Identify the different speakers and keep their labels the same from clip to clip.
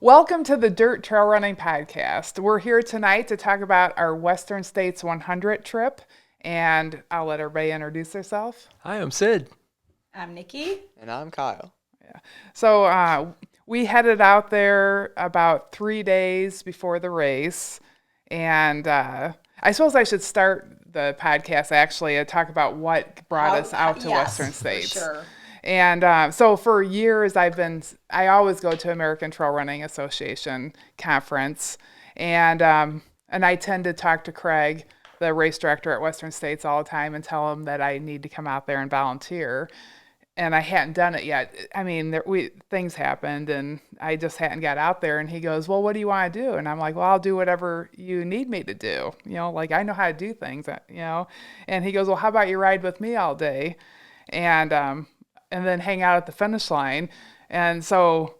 Speaker 1: Welcome to the Dirt Trail Running Podcast. We're here tonight to talk about our Western States 100 trip, and I'll let everybody introduce themselves.
Speaker 2: Hi, I'm Sid.
Speaker 3: I'm Nicki.
Speaker 4: And I'm Kyle.
Speaker 1: Yeah. So we headed out there about 3 days before the race, and I suppose I should start the podcast actually and talk about what brought us out to Western States.
Speaker 3: For sure.
Speaker 1: And so for years, I always go to American Trail Running Association conference, and I tend to talk to Craig, the race director at Western States, all the time and tell him that I need to come out there and volunteer. And I hadn't done it yet. I mean, things happened, and I just hadn't got out there. And he goes, "Well, what do you want to do?" And I'm like, "Well, I'll do whatever you need me to do. Like I know how to do things, And he goes, "Well, how about you ride with me all day, and then hang out at the finish line?" And so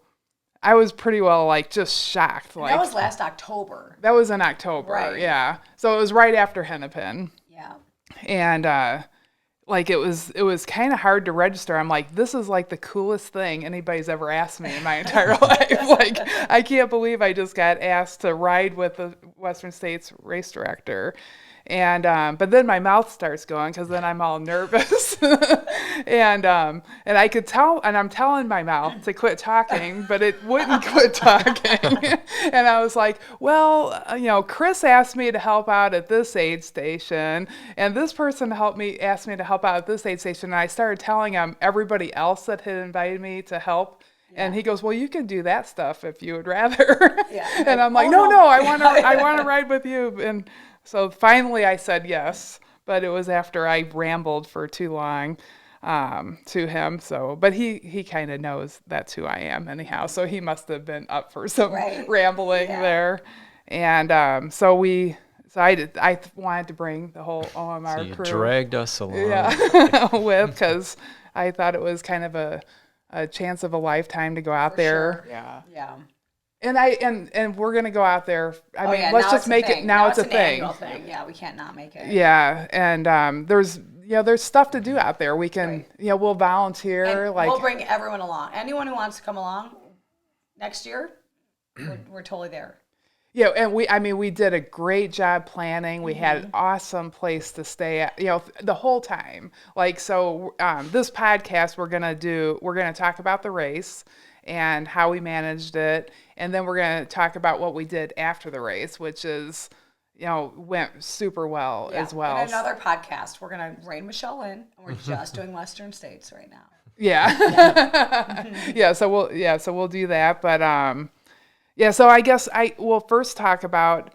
Speaker 1: I was pretty well just shocked.
Speaker 3: That was last October.
Speaker 1: That was in October,
Speaker 3: right.
Speaker 1: Yeah. So it was right after Hennepin.
Speaker 3: Yeah.
Speaker 1: And it was kind of hard to register. I'm like, this is like the coolest thing anybody's ever asked me in my entire life. I can't believe I just got asked to ride with the Western States race director. And but then my mouth starts going because then I'm all nervous, and I could tell, and I'm telling my mouth to quit talking, but it wouldn't quit talking. And I was like, well, Chris asked me to help out at this aid station, and this person asked me to help out at this aid station, and I started telling him everybody else that had invited me to help. Yeah. And he goes, "Well, you can do that stuff if you would rather." Yeah. And I'm like, no, I want to ride with you. And so finally I said yes, but it was after I rambled for too long to him. So, but he kind of knows that's who I am anyhow. So he must have been up for some rambling there. And so I wanted to bring the whole OMR
Speaker 2: so you
Speaker 1: crew.
Speaker 2: Dragged us along.
Speaker 1: Yeah, because I thought it was kind of a chance of a lifetime to go out there.
Speaker 3: Sure. Yeah.
Speaker 1: And we're gonna go out there. Let's just make it now. It's a thing.
Speaker 3: Yeah, we can't not make it.
Speaker 1: Yeah, and there's stuff to do out there. We can we'll volunteer.
Speaker 3: And we'll bring everyone along. Anyone who wants to come along next year, we're totally there.
Speaker 1: Yeah, and we did a great job planning. We had an awesome place to stay at, the whole time. This podcast we're gonna talk about the race and how we managed it, and then we're gonna talk about what we did after the race, which is, went super well as well.
Speaker 3: In another podcast, we're gonna rein Michele in, and we're just doing Western States right now.
Speaker 1: Yeah. So we'll do that, but so I guess we'll first talk about,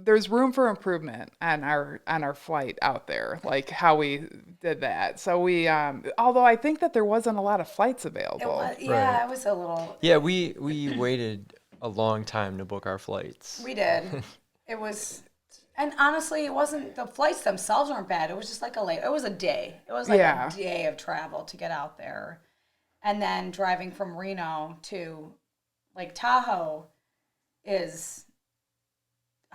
Speaker 1: there's room for improvement on our flight out there, like how we did that. So we, although I think that there wasn't a lot of flights available.
Speaker 3: It was a little.
Speaker 2: Yeah, we waited a long time to book our flights.
Speaker 3: We did. It was, and honestly, it wasn't, the flights themselves weren't bad. It was just it was a day. It was a day of travel to get out there. And then driving from Reno to Lake Tahoe is,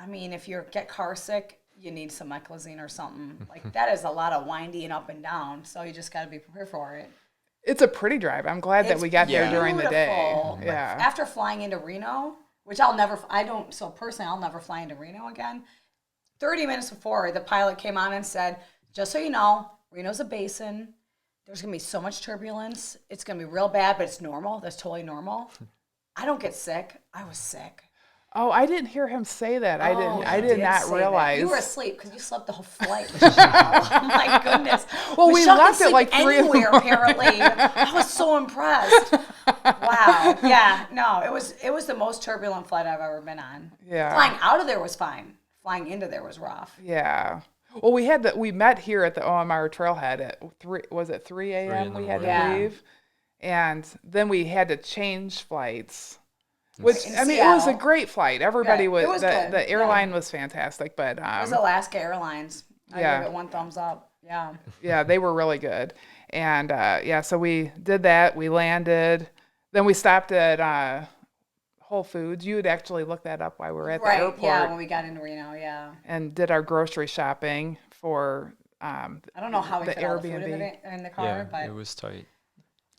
Speaker 3: if you get car sick, you need some meclizine or something. That is a lot of winding up and down, so you just got to be prepared for it.
Speaker 1: It's a pretty drive. I'm glad that we got there during the day. Yeah.
Speaker 3: After flying into Reno, which I'll never fly into Reno again. 30 minutes before, the pilot came on and said, "Just so you know, Reno's a basin. There's going to be so much turbulence. It's going to be real bad, but it's normal. That's totally normal." I don't get sick. I was sick.
Speaker 1: Oh, I didn't hear him say that. I did not realize.
Speaker 3: That. You were asleep because you slept the whole flight. Oh my goodness.
Speaker 1: Well, we left at like 3
Speaker 3: anywhere, apparently. I was so impressed. Wow. Yeah. No, it was the most turbulent flight I've ever been on.
Speaker 1: Yeah.
Speaker 3: Flying out of there was fine. Flying into there was rough.
Speaker 1: Yeah. Well, we met here at the OMR trailhead at 3 a.m. We had to leave. And then we had to change flights, which, it was a great flight. Everybody was, the airline was fantastic, but.
Speaker 3: It was Alaska Airlines. I gave it 1 thumbs up. Yeah.
Speaker 1: Yeah, they were really good. And, so we did that. We landed. Then we stopped at Whole Foods. You had actually looked that up while we were at the airport.
Speaker 3: Yeah, when we got into Reno, yeah.
Speaker 1: And did our grocery shopping for
Speaker 3: I don't know how we
Speaker 1: the
Speaker 3: fit all the
Speaker 1: Airbnb
Speaker 3: food in the car,
Speaker 2: Yeah,
Speaker 3: but
Speaker 2: it was tight.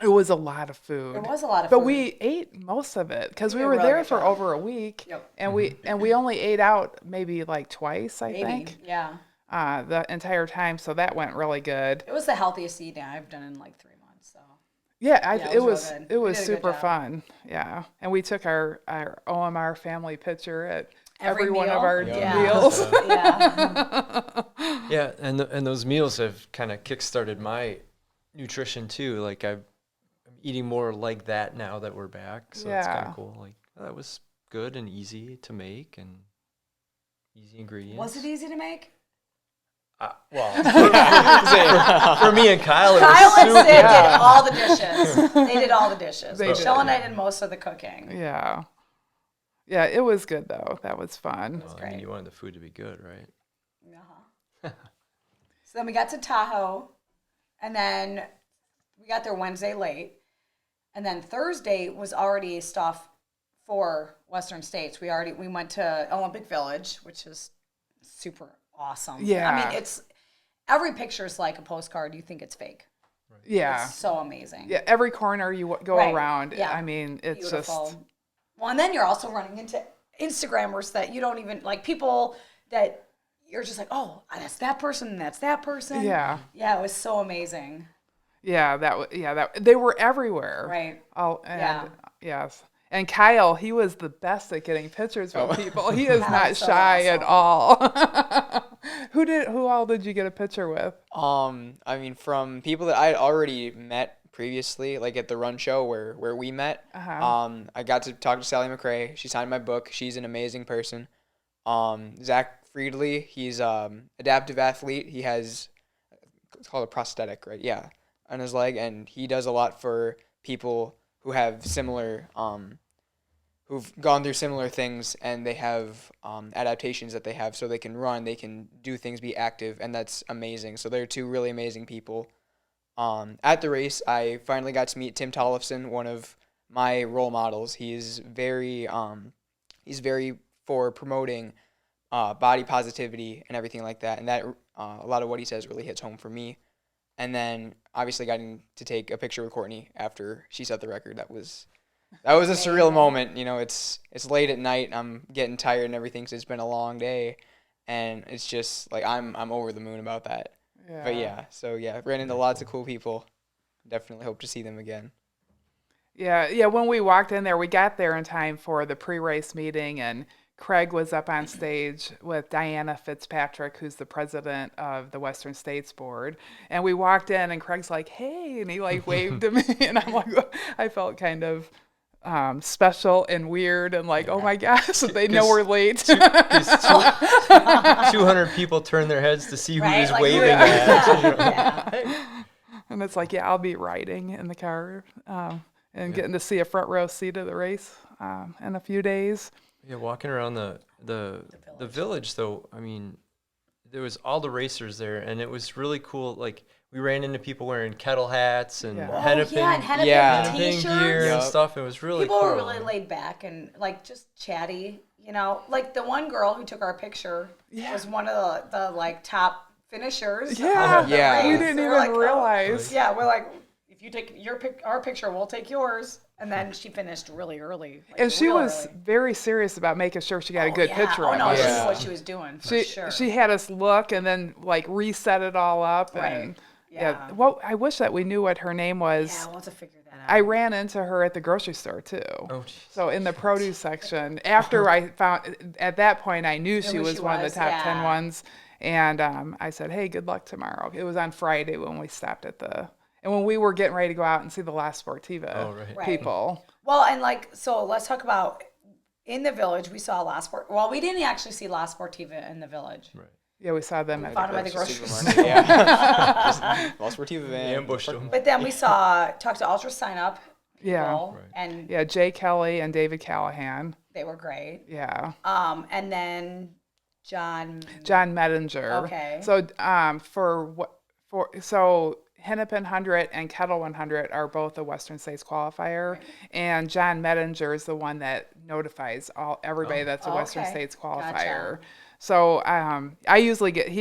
Speaker 1: It was a lot of food.
Speaker 3: It was a lot of
Speaker 1: but
Speaker 3: food.
Speaker 1: we ate most of it because we
Speaker 3: did a
Speaker 1: were
Speaker 3: really
Speaker 1: there
Speaker 3: good
Speaker 1: for
Speaker 3: job.
Speaker 1: over a week.
Speaker 3: Yep.
Speaker 1: And we only ate out maybe like twice, I think,
Speaker 3: Yeah.
Speaker 1: the entire time. So that went really good.
Speaker 3: It was the healthiest eating I've done in like 3 months. So
Speaker 1: Yeah,
Speaker 3: it
Speaker 1: it
Speaker 3: was
Speaker 1: was
Speaker 3: real good.
Speaker 1: it
Speaker 3: We
Speaker 1: was
Speaker 3: did a good
Speaker 1: super
Speaker 3: job.
Speaker 1: fun. Yeah, and we took our OMR family picture at
Speaker 3: Every
Speaker 1: every one of
Speaker 3: meal?
Speaker 1: our
Speaker 3: Yeah.
Speaker 1: meals.
Speaker 3: yeah.
Speaker 2: Yeah, and those meals have kind of kickstarted my nutrition too. Like I'm eating more like that now that we're back, so it's kind
Speaker 1: Yeah.
Speaker 2: of cool. Like that was good and easy to make and easy ingredients.
Speaker 3: Was it easy to make?
Speaker 2: Well, for me and Kyle, it
Speaker 3: Kyle
Speaker 2: was
Speaker 3: and
Speaker 2: super.
Speaker 3: Sid did all the dishes. They did all the dishes.
Speaker 1: They
Speaker 3: Michele
Speaker 1: did.
Speaker 3: and I did most of the cooking.
Speaker 1: Yeah, yeah, it was good though. That was fun.
Speaker 2: Well, I
Speaker 3: great.
Speaker 2: mean, you wanted the food to be good, right?
Speaker 3: Uh-huh. So then we got to Tahoe, and then we got there Wednesday late, and then Thursday was already stuff for Western States. We went to Olympic Village, which is super awesome.
Speaker 1: Yeah.
Speaker 3: I mean, it's every picture is like a postcard. You think it's fake.
Speaker 1: Yeah,
Speaker 3: It's so amazing.
Speaker 1: yeah. Every corner you go
Speaker 3: Right.
Speaker 1: around,
Speaker 3: Yeah.
Speaker 1: I mean, it's
Speaker 3: Beautiful.
Speaker 1: just
Speaker 3: Well, and then you're also running into Instagrammers that you don't even like, people that you're just like, oh, that's that person, and that's that person.
Speaker 1: yeah,
Speaker 3: Yeah, it was so amazing.
Speaker 1: yeah. That they were everywhere.
Speaker 3: Right.
Speaker 1: Oh, and
Speaker 3: Yeah.
Speaker 1: yes. And Kyle, he was the best at getting pictures with people. He is
Speaker 3: Kyle's
Speaker 1: not
Speaker 3: so
Speaker 1: shy at
Speaker 3: awesome.
Speaker 1: all. Who all did you get a picture with?
Speaker 4: I mean, from people that I had already met previously, like at the run show where we met. I got to talk to Sally McRae. She signed my book. She's an amazing person. Zach Friedley, he's adaptive athlete. He has, it's called a prosthetic, right? Yeah, on his leg, and he does a lot for people who have similar, who've gone through similar things, and they have adaptations that they have, so they can run, they can do things, be active, and that's amazing. So they're two really amazing people. At the race, I finally got to meet Tim Tollefson, one of my role models. He's very for promoting body positivity and everything like that, and that a lot of what he says really hits home for me. And then obviously getting to take a picture with Courtney after she set the record, that was a surreal moment. You know, it's late at night, I'm getting tired and everything, so it's been a long day, and it's just like I'm over the moon about that.
Speaker 1: Yeah.
Speaker 4: But yeah, so yeah, ran into lots of cool people. Definitely hope to see them again.
Speaker 1: Yeah. When we walked in there, we got there in time for the pre-race meeting, and Craig was up on stage with Diana Fitzpatrick, who's the president of the Western States Board. And we walked in, and Craig's like, "Hey," and he like waved to me, and I'm like, I felt kind of special and weird, and like, oh my gosh, they know we're late.
Speaker 2: 200 people turn their heads to see who
Speaker 3: Right?
Speaker 2: is
Speaker 3: Like,
Speaker 2: waving
Speaker 3: yeah.
Speaker 2: at.
Speaker 3: Yeah.
Speaker 1: And it's like, yeah, I'll be riding in the car and getting to see a front row seat of the race in a few days.
Speaker 2: Yeah, walking around the village though, I mean, there was all the racers there, and it was really cool. Like we ran into people wearing kettle hats and
Speaker 1: Yeah.
Speaker 3: Oh,
Speaker 2: hennepin,
Speaker 3: yeah, and hennepin
Speaker 4: Yeah.
Speaker 3: t-shirts.
Speaker 2: gear and
Speaker 4: Yep.
Speaker 2: stuff. It was really
Speaker 3: People
Speaker 2: cool.
Speaker 3: were really laid back and like just chatty, you know. Like the one girl who took our picture was one of the like top finishers.
Speaker 1: Yeah,
Speaker 3: of the
Speaker 4: Yeah.
Speaker 1: we
Speaker 3: race.
Speaker 1: didn't
Speaker 3: We're
Speaker 1: even
Speaker 3: like, oh.
Speaker 1: realize.
Speaker 3: Yeah, we're like, if you take our picture, we'll take yours. And then she finished really early. Like,
Speaker 1: And she
Speaker 3: real
Speaker 1: was
Speaker 3: early.
Speaker 1: very serious about making sure she got a
Speaker 3: Oh,
Speaker 1: good
Speaker 3: yeah.
Speaker 1: picture
Speaker 3: Oh
Speaker 1: of
Speaker 3: no,
Speaker 1: us.
Speaker 3: she knew
Speaker 4: Yeah.
Speaker 3: what she was doing for
Speaker 1: She
Speaker 3: sure.
Speaker 1: she had us look and then like reset it all up.
Speaker 3: Right.
Speaker 1: And
Speaker 3: Yeah.
Speaker 1: well, I wish that we knew what her name was.
Speaker 3: Yeah, we'll have to figure that out.
Speaker 1: I ran into her at the grocery store too.
Speaker 2: Oh, geez.
Speaker 1: So in the produce section, after I found, at that point, I knew she
Speaker 3: who
Speaker 1: was
Speaker 3: she
Speaker 1: one of
Speaker 3: was,
Speaker 1: the top 10
Speaker 3: yeah.
Speaker 1: ones. And I said, hey, good luck tomorrow. It was on Friday when we stopped and when we were getting ready to go out and see the La Sportiva
Speaker 2: Oh, right.
Speaker 3: Right.
Speaker 1: people.
Speaker 3: Well, and like, so let's talk about in the village. We saw Well, we didn't actually see La Sportiva in the village.
Speaker 2: Right.
Speaker 1: Yeah, we saw them at
Speaker 3: Found
Speaker 1: the
Speaker 3: them at the
Speaker 1: grocery
Speaker 3: grocery
Speaker 1: store.
Speaker 3: store.
Speaker 4: Yeah. Just Los Sportiva van.
Speaker 2: Ambushed them.
Speaker 3: But then we talked to Ultra Sign Up people,
Speaker 1: Yeah.
Speaker 2: Right.
Speaker 3: and
Speaker 1: Yeah, Jay Kelly and David Callahan.
Speaker 3: they were great.
Speaker 1: Yeah.
Speaker 3: And then John.
Speaker 1: John Medinger.
Speaker 3: Okay.
Speaker 1: So Hennepin 100 and Kettle 100 are both a Western States qualifier, and John Medinger is the one that notifies everybody that's a Western States qualifier.
Speaker 3: Gotcha.
Speaker 1: So I usually get 2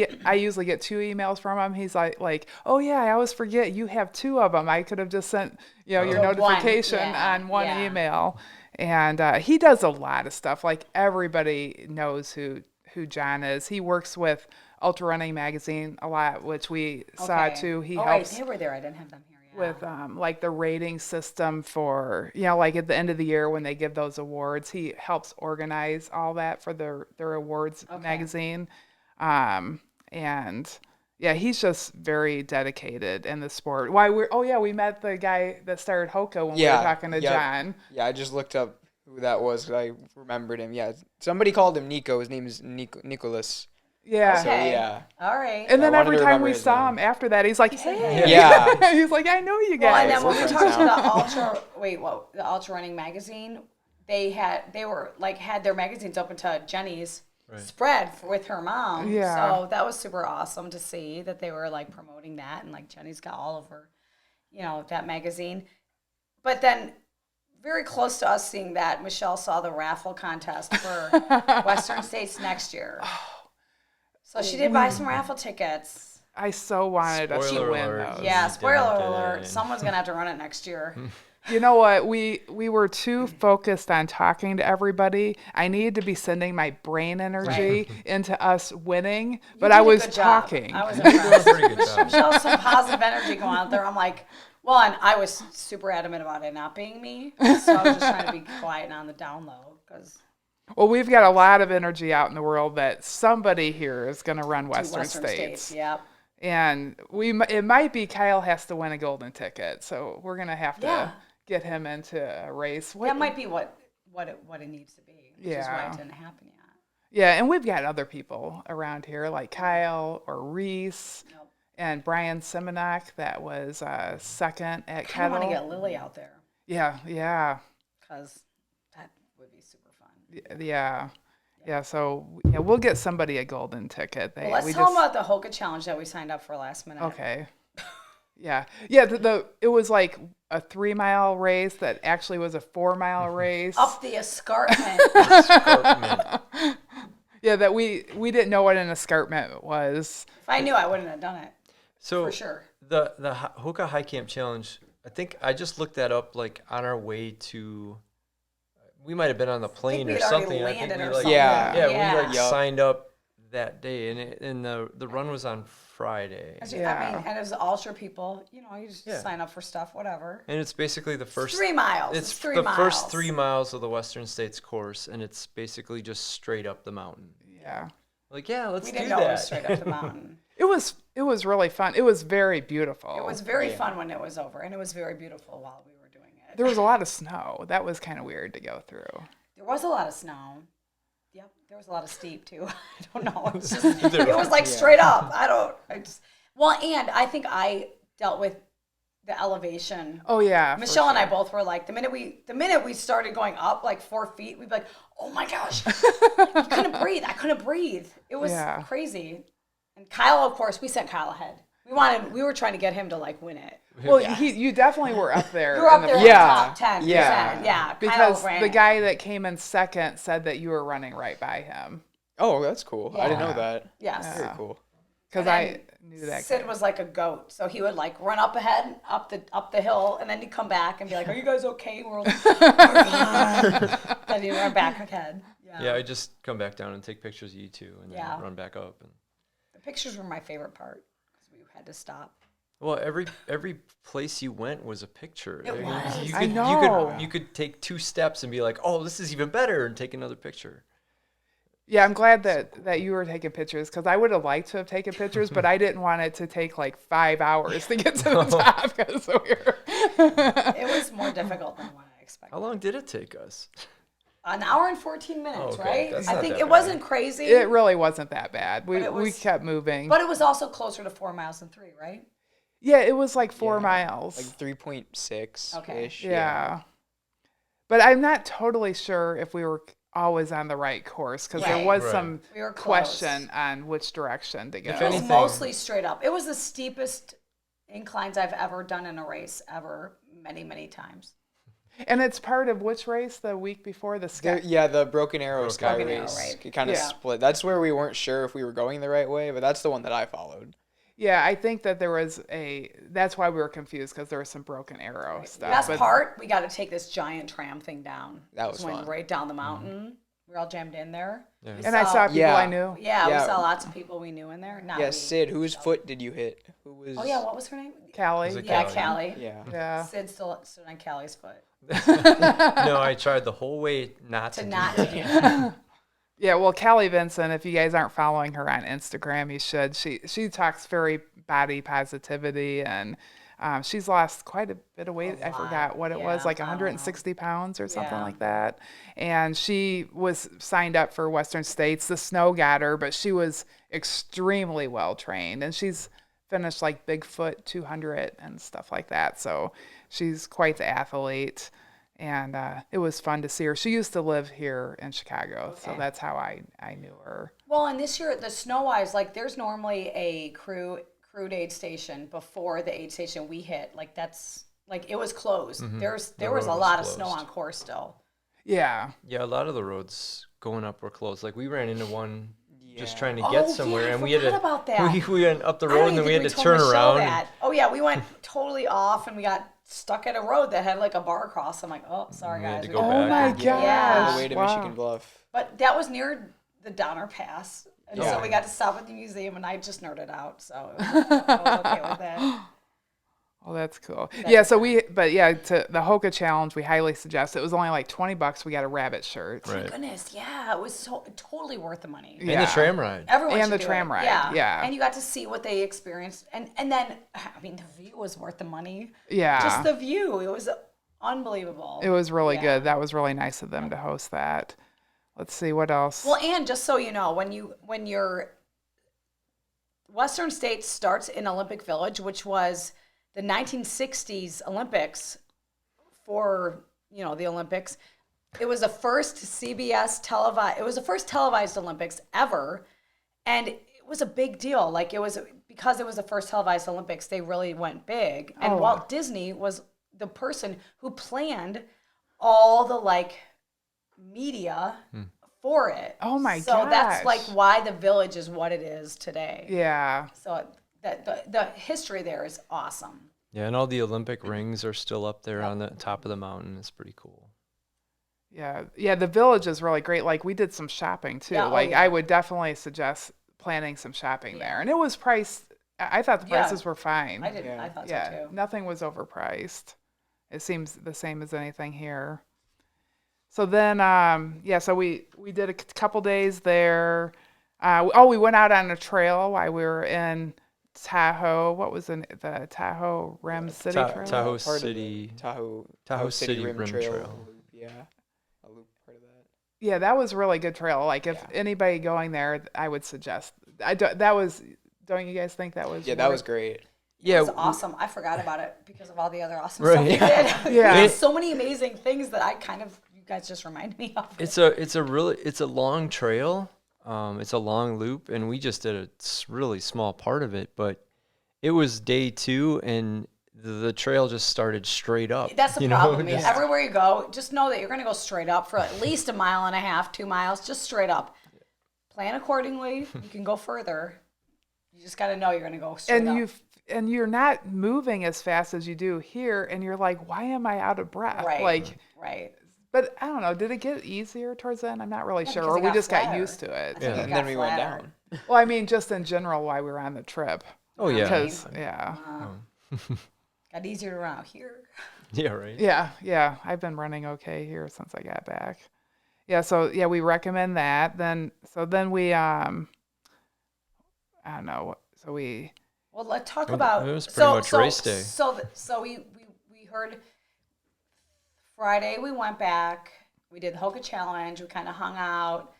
Speaker 1: emails from him. He's like, oh yeah, I always forget you have 2 of them. I could have just sent your notification on one email. And he does a lot of stuff. Like everybody knows who John is. He works with Ultra Running Magazine a lot, which we saw too. He helps.
Speaker 3: They were there. I didn't have them here.
Speaker 1: With like the rating system for, like at the end of the year when they give those awards, he helps organize all that for their awards magazine. And yeah, he's just very dedicated in the sport. We met the guy that started Hoka when we were talking to John.
Speaker 4: Yeah, I just looked up who that was because I remembered him. Yeah, somebody called him Nico. His name is Nicholas.
Speaker 1: Yeah.
Speaker 3: Okay.
Speaker 4: So, yeah.
Speaker 3: All right.
Speaker 1: And then every time we saw him after that, he's like, hey.
Speaker 4: Yeah.
Speaker 1: He's like, I know you guys.
Speaker 3: Well, and then when we talked to the Ultra Running Magazine, they had their magazines open to Jenny's spread with her mom.
Speaker 1: Yeah.
Speaker 3: So that was super awesome to see that they were like promoting that, and like Jenny's got all of her, that magazine. But then very close to us seeing that, Michele saw the raffle contest for Western States next year. So she did buy some raffle tickets.
Speaker 1: I so wanted us to win those.
Speaker 3: Yeah, spoiler alert. Someone's going to have to run it next year.
Speaker 1: You know what? We were too focused on talking to everybody. I needed to be sending my brain energy into us winning, but I was talking.
Speaker 3: I was impressed.
Speaker 2: Pretty good job.
Speaker 3: Michelle's some positive energy going out there. I'm like, well, and I was super adamant about it not being me. So I was just trying to be quiet and on the down low because...
Speaker 1: Well, we've got a lot of energy out in the world that somebody here is going to run Western States.
Speaker 3: Yep.
Speaker 1: And it might be Kyle has to win a golden ticket, so we're going to have to get him into a race.
Speaker 3: That might be what it needs to be, which is why it didn't happen yet.
Speaker 1: Yeah, and we've got other people around here like Kyle or Reese and Brian Simonak that was second at Kettle.
Speaker 3: I want to get Lily out there.
Speaker 1: Yeah.
Speaker 3: Because that would be super fun.
Speaker 1: Yeah. So we'll get somebody a golden ticket.
Speaker 3: Let's tell them about the Hoka challenge that we signed up for last minute.
Speaker 1: Okay. Yeah. It was like a 3-mile race that actually was a 4-mile race.
Speaker 3: Up the escarpment.
Speaker 1: Yeah, that we didn't know what an escarpment was.
Speaker 3: If I knew, I wouldn't have done it.
Speaker 2: So
Speaker 3: for sure.
Speaker 2: The Hoka High Camp Challenge, I think I just looked that up like on our way to. We might have been on the plane or something.
Speaker 3: I think we
Speaker 2: signed up that day, and the run was on Friday.
Speaker 3: I mean, and as ultra people, you just sign up for stuff, whatever.
Speaker 2: And it's basically the first
Speaker 3: 3 miles.
Speaker 2: It's the first 3 miles of the Western States course, and it's basically just straight up the mountain.
Speaker 1: Yeah.
Speaker 2: Let's do that.
Speaker 3: We didn't know it was straight up the mountain.
Speaker 1: It was really fun. It was very beautiful.
Speaker 3: It was very fun when it was over, and it was very beautiful while we were doing it.
Speaker 1: There was a lot of snow. That was kind of weird to go through.
Speaker 3: There was a lot of snow. Yep, there was a lot of steep too. I don't know. It was like straight up. And I think I dealt with the elevation.
Speaker 1: Oh yeah.
Speaker 3: Michele and I both were like, the minute we started going up like 4 feet, we'd be like, oh my gosh, I couldn't breathe. It was crazy. And Kyle, of course, we sent Kyle ahead. We were trying to get him to like win it.
Speaker 1: Well, you definitely were up there.
Speaker 3: You were up there in the top 10%. Yeah.
Speaker 1: Because the guy that came in second said that you were running right by him.
Speaker 4: Oh, that's cool. I didn't know that.
Speaker 3: Yes.
Speaker 4: Very cool.
Speaker 1: Because I knew that.
Speaker 3: Sid was like a goat, so he would like run up ahead, up the hill, and then he'd come back and be like, "Are you guys okay?" We're like, then he'd run back ahead.
Speaker 2: Yeah, I just come back down and take pictures of you two, and then run back up. And
Speaker 3: the pictures were my favorite part because we had to stop.
Speaker 2: Well, every place you went was a picture.
Speaker 3: It was.
Speaker 1: I know.
Speaker 2: You could take 2 steps and be like, "Oh, this is even better," and take another picture.
Speaker 1: Yeah, I'm glad that you were taking pictures because I would have liked to have taken pictures, but I didn't want it to take like 5 hours to get to the top because
Speaker 3: it was more difficult than what I expected.
Speaker 2: How long did it take us?
Speaker 3: An hour and 14 minutes, right?
Speaker 2: That's
Speaker 3: I
Speaker 2: not
Speaker 3: think
Speaker 2: that
Speaker 3: it
Speaker 2: bad.
Speaker 3: wasn't crazy.
Speaker 1: It really wasn't that bad. We kept moving.
Speaker 3: But it was also closer to 4 miles than 3, right?
Speaker 1: Yeah, it was like 4 miles.
Speaker 4: Like 3.6-ish.
Speaker 3: Okay.
Speaker 1: Yeah. But I'm not totally sure if we were always on the right course because there was some question on which direction to go.
Speaker 3: It was mostly straight up. It was the steepest inclines I've ever done in a race ever, many, many times.
Speaker 1: And it's part of which race the week before the sky?
Speaker 4: The Broken Arrow Sky
Speaker 3: Broken Arrow,
Speaker 4: race.
Speaker 3: right.
Speaker 4: It kind of split. That's where we weren't sure if we were going the right way, but that's the one that I followed.
Speaker 1: Yeah, I think that there was that's why we were confused, because there was some Broken Arrow stuff.
Speaker 3: Best part, we got to take this giant tram thing down.
Speaker 4: That was
Speaker 3: went
Speaker 4: fun.
Speaker 3: right down the mountain. We were all jammed in there.
Speaker 2: Yeah.
Speaker 1: And I saw people I knew.
Speaker 3: Yeah,
Speaker 4: Yeah.
Speaker 3: we saw lots of people we knew in there. Not we.
Speaker 4: Sid, whose foot did you hit? Who was?
Speaker 3: Oh yeah, what was her name?
Speaker 1: Callie.
Speaker 2: Was it
Speaker 3: Yeah,
Speaker 2: Callie?
Speaker 3: Callie.
Speaker 4: Yeah.
Speaker 1: Yeah.
Speaker 3: Sid still stood on Callie's foot.
Speaker 2: No, I tried the whole way not to do that.
Speaker 1: Yeah, well, Callie Vincent, if you guys aren't following her on Instagram, you should. She talks very body positivity, and she's lost quite a bit of weight. I forgot what it was, like 160 pounds or something like that. And she was signed up for Western States. The snow got her, but she was extremely well trained, and she's finished like Bigfoot 200 and stuff like that. So she's quite the athlete. And it was fun to see her. She used to live here in Chicago, so that's how I knew her.
Speaker 3: Well, and this year, the snow-wise, like there's normally a crude aid station before the aid station we hit. Like that's, like it was closed.
Speaker 2: Mm-hmm.
Speaker 3: There was a lot of snow on course still.
Speaker 1: Yeah.
Speaker 2: Yeah, a lot of the roads going up were closed. Like we ran into one just trying to
Speaker 3: Oh,
Speaker 2: get somewhere,
Speaker 3: yeah, I
Speaker 2: and we had to.
Speaker 3: forgot about that.
Speaker 2: We went up the
Speaker 3: I
Speaker 2: road,
Speaker 3: don't
Speaker 2: and then we
Speaker 3: even
Speaker 2: had to
Speaker 3: think told
Speaker 2: turn
Speaker 3: Michele
Speaker 2: around.
Speaker 3: that. Oh yeah, we went totally off, and we got stuck at a road that had like a bar across. I'm like, oh, sorry
Speaker 2: We had
Speaker 3: guys.
Speaker 2: to
Speaker 3: we
Speaker 2: go
Speaker 3: gotta
Speaker 1: Oh
Speaker 3: go
Speaker 1: my
Speaker 2: back.
Speaker 1: gosh.
Speaker 3: Yeah.
Speaker 4: On the way to
Speaker 1: Wow.
Speaker 4: Michigan Bluff.
Speaker 3: But that was near the Donner Pass, and
Speaker 4: Yeah.
Speaker 3: so we got to stop at the museum, and I just nerded out, so I was okay with that.
Speaker 1: Oh, that's cool. Yeah, so to the Hoka Challenge, we highly suggest. It was only like $20. We got a rabbit shirt.
Speaker 2: Right.
Speaker 3: Goodness, yeah, it was totally worth the money.
Speaker 2: And the tram ride.
Speaker 3: Everyone
Speaker 1: And
Speaker 3: should
Speaker 1: the
Speaker 3: do
Speaker 1: tram
Speaker 3: it.
Speaker 1: ride,
Speaker 3: Yeah.
Speaker 1: yeah.
Speaker 3: And you got to see what they experienced. And then, I mean, the view was worth the money.
Speaker 1: Yeah.
Speaker 3: Just the view. It was unbelievable.
Speaker 1: It was really
Speaker 3: Yeah.
Speaker 1: good. That was really nice of them to host that. Let's see what else.
Speaker 3: Well, and just so you know, when your Western States starts in Olympic Village, which was the 1960s Olympics for, the Olympics, it was the first CBS televised, it was the first televised Olympics ever. And it was a big deal. Like because it was the first televised Olympics, they really went big. And Walt Disney was the person who planned all the media for it.
Speaker 1: Oh my
Speaker 3: So that's
Speaker 1: gosh.
Speaker 3: why the village is what it is today.
Speaker 1: Yeah.
Speaker 3: So the history there is awesome.
Speaker 2: Yeah, and all the Olympic rings are still up there on the top of the mountain. It's pretty cool.
Speaker 1: Yeah. Yeah, the village is really great. Like we did some shopping too.
Speaker 3: Yeah,
Speaker 1: I would definitely suggest planning some shopping there. And it was priced. I thought the prices were fine.
Speaker 3: I didn't. I thought so
Speaker 1: Yeah,
Speaker 3: too.
Speaker 1: nothing was overpriced. It seems the same as anything here. So then, so we did a couple days there. We went out on a trail while we were in Tahoe. What was the Tahoe Rim City Trail?
Speaker 2: Tahoe
Speaker 4: Part of
Speaker 2: City.
Speaker 4: the
Speaker 2: Tahoe City Rim Trail.
Speaker 4: Yeah. A loop part of that.
Speaker 1: Yeah, that was a really good trail. Like if anybody going there, I would suggest. Don't you guys think that was?
Speaker 4: Yeah, that was great.
Speaker 2: Yeah,
Speaker 3: It was awesome. I forgot about it because of all the other awesome
Speaker 2: Right.
Speaker 3: stuff we did.
Speaker 1: Yeah.
Speaker 3: There's so many amazing things that you guys just remind me of.
Speaker 2: it's a long trail. It's a long loop, and we just did a really small part of it. But it was day 2, and the trail just started straight up.
Speaker 3: That's the
Speaker 2: you know?
Speaker 3: problem.
Speaker 2: Just-
Speaker 3: Everywhere you go, just know that you're going to go straight up for at least 1.5 miles, 2 miles, just straight up. Plan accordingly. You can go further. You just got to know you're going to go straight up.
Speaker 1: And you're not moving as fast as you do here, and you're like, why am I out of breath?
Speaker 3: Right. Right.
Speaker 1: But I don't know. Did it get easier towards the end? I'm not really sure.
Speaker 3: because
Speaker 1: Or
Speaker 3: it
Speaker 1: we
Speaker 3: got
Speaker 1: just got
Speaker 3: flatter.
Speaker 1: used to it.
Speaker 2: Yeah.
Speaker 4: And then we went
Speaker 3: flatter.
Speaker 4: down.
Speaker 1: Well, I mean, just in general, while we were on the trip.
Speaker 2: Oh yeah.
Speaker 1: Because
Speaker 3: Got easier to run out here.
Speaker 2: Yeah. Right.
Speaker 1: Yeah. I've been running okay here since I got back. Yeah. So we recommend that. Then we I don't know. So we.
Speaker 3: Well, let's talk about.
Speaker 2: It was pretty much race day.
Speaker 3: So we heard Friday. We went back. We did the Hoka Challenge. We kind of hung out,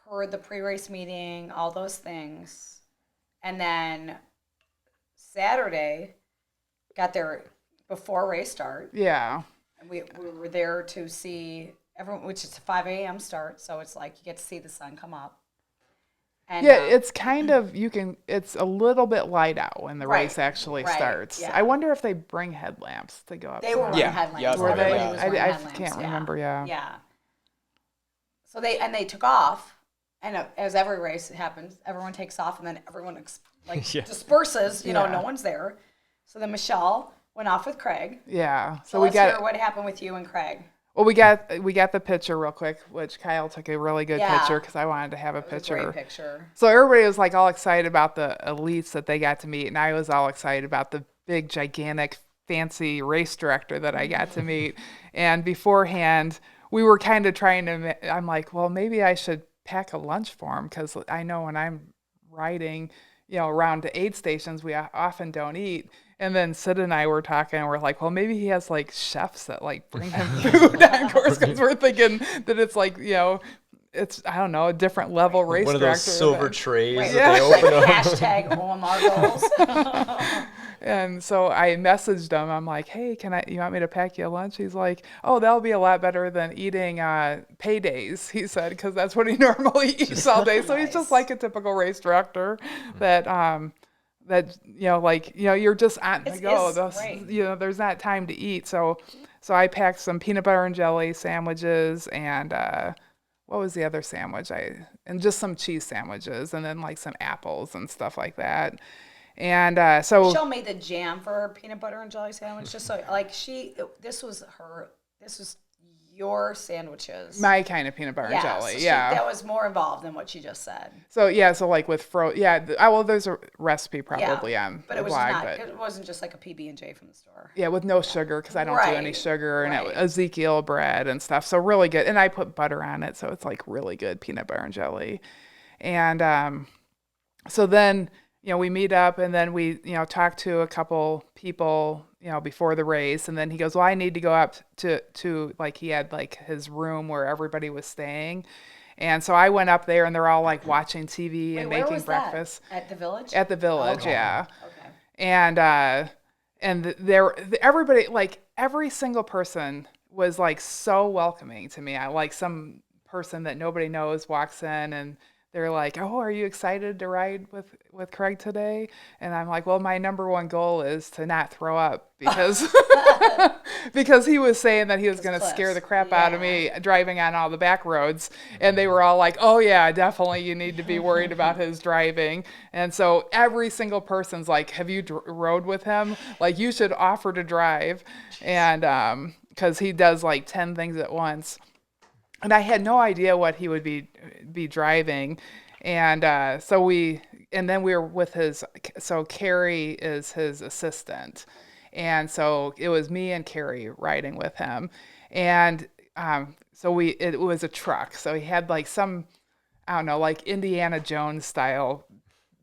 Speaker 3: heard the pre-race meeting, all those things, and then Saturday got there before race start.
Speaker 1: Yeah.
Speaker 3: And we were there to see everyone, which is a 5 a.m. start, so it's like you get to see the sun come up. And,
Speaker 1: yeah, it's kind of it's a little bit light out when the race actually starts.
Speaker 3: Yeah.
Speaker 1: I wonder if they bring headlamps to go up.
Speaker 3: They were running headlamps.
Speaker 4: Yeah,
Speaker 1: Were they?
Speaker 3: Everybody was running
Speaker 1: I
Speaker 3: headlamps,
Speaker 1: can't remember. Yeah.
Speaker 3: Yeah. So they took off, and as every race happens, everyone takes off, and then everyone disperses. You know, no one's there. So then Michele went off with Craig.
Speaker 1: Yeah. So
Speaker 3: let's hear what happened with you and Craig.
Speaker 1: Well, we got the picture real quick, which Kyle took a really good picture because I wanted to have a picture.
Speaker 3: Great picture.
Speaker 1: So everybody was like all excited about the elites that they got to meet, and I was all excited about the big, gigantic, fancy race director that I got to meet. And beforehand, we were kind of trying to. I'm like, well, maybe I should pack a lunch for him because I know when I'm riding, around to aid stations, we often don't eat. And then Sid and I were talking, and we're like, well, maybe he has like chefs that like bring him food on course because we're thinking that it's like, it's, I don't know, a different level race
Speaker 2: director. One of those silver trays
Speaker 3: that
Speaker 2: they open up.
Speaker 3: Hashtag OMR goals.
Speaker 1: And so I messaged him. I'm like, hey, you want me to pack you a lunch? He's like, oh, that'll be a lot better than eating paydays, he said, because that's what he normally eats all day. So he's just like a typical race director that you're just on the go. There's not time to eat. So I packed some peanut butter and jelly sandwiches and what was the other sandwich? And just some cheese sandwiches and then like some apples and stuff like that. And so
Speaker 3: Michele made the jam for her peanut butter and jelly sandwich. Just so this was your sandwiches.
Speaker 1: My kind of peanut butter and jelly,
Speaker 3: so that was more involved than what she just said.
Speaker 1: So like with there's a recipe probably on
Speaker 3: but
Speaker 1: the
Speaker 3: it was
Speaker 1: blog,
Speaker 3: it wasn't just like a PB&J from the store.
Speaker 1: Yeah, with no sugar because I don't do any sugar and Ezekiel bread and stuff. So really good, and I put butter on it, so it's like really good peanut butter and jelly. And so then we meet up and then we talk to a couple people before the race, and then he goes, well, I need to go up to like he had like his room where everybody was staying, and so I went up there and they're all like watching TV and making breakfast
Speaker 3: at the village.
Speaker 1: At the village, yeah.
Speaker 3: Okay.
Speaker 1: And everybody, like every single person was like so welcoming to me. I like some person that nobody knows walks in and they're like, oh, are you excited to ride with Craig today? And I'm like, well, my number one goal is to not throw up because because he was saying that he was going to scare the crap out of me driving on all the back roads. And they were all like, oh, yeah, definitely you need to be worried about his driving. And so every single person's like, have you rode with him? Like, you should offer to drive. And because he does like 10 things at once. And I had no idea what he would be driving, and then we were with Carrie is his assistant, and so it was me and Carrie riding with him, and it was a truck, so he had like some, I don't know, like Indiana Jones style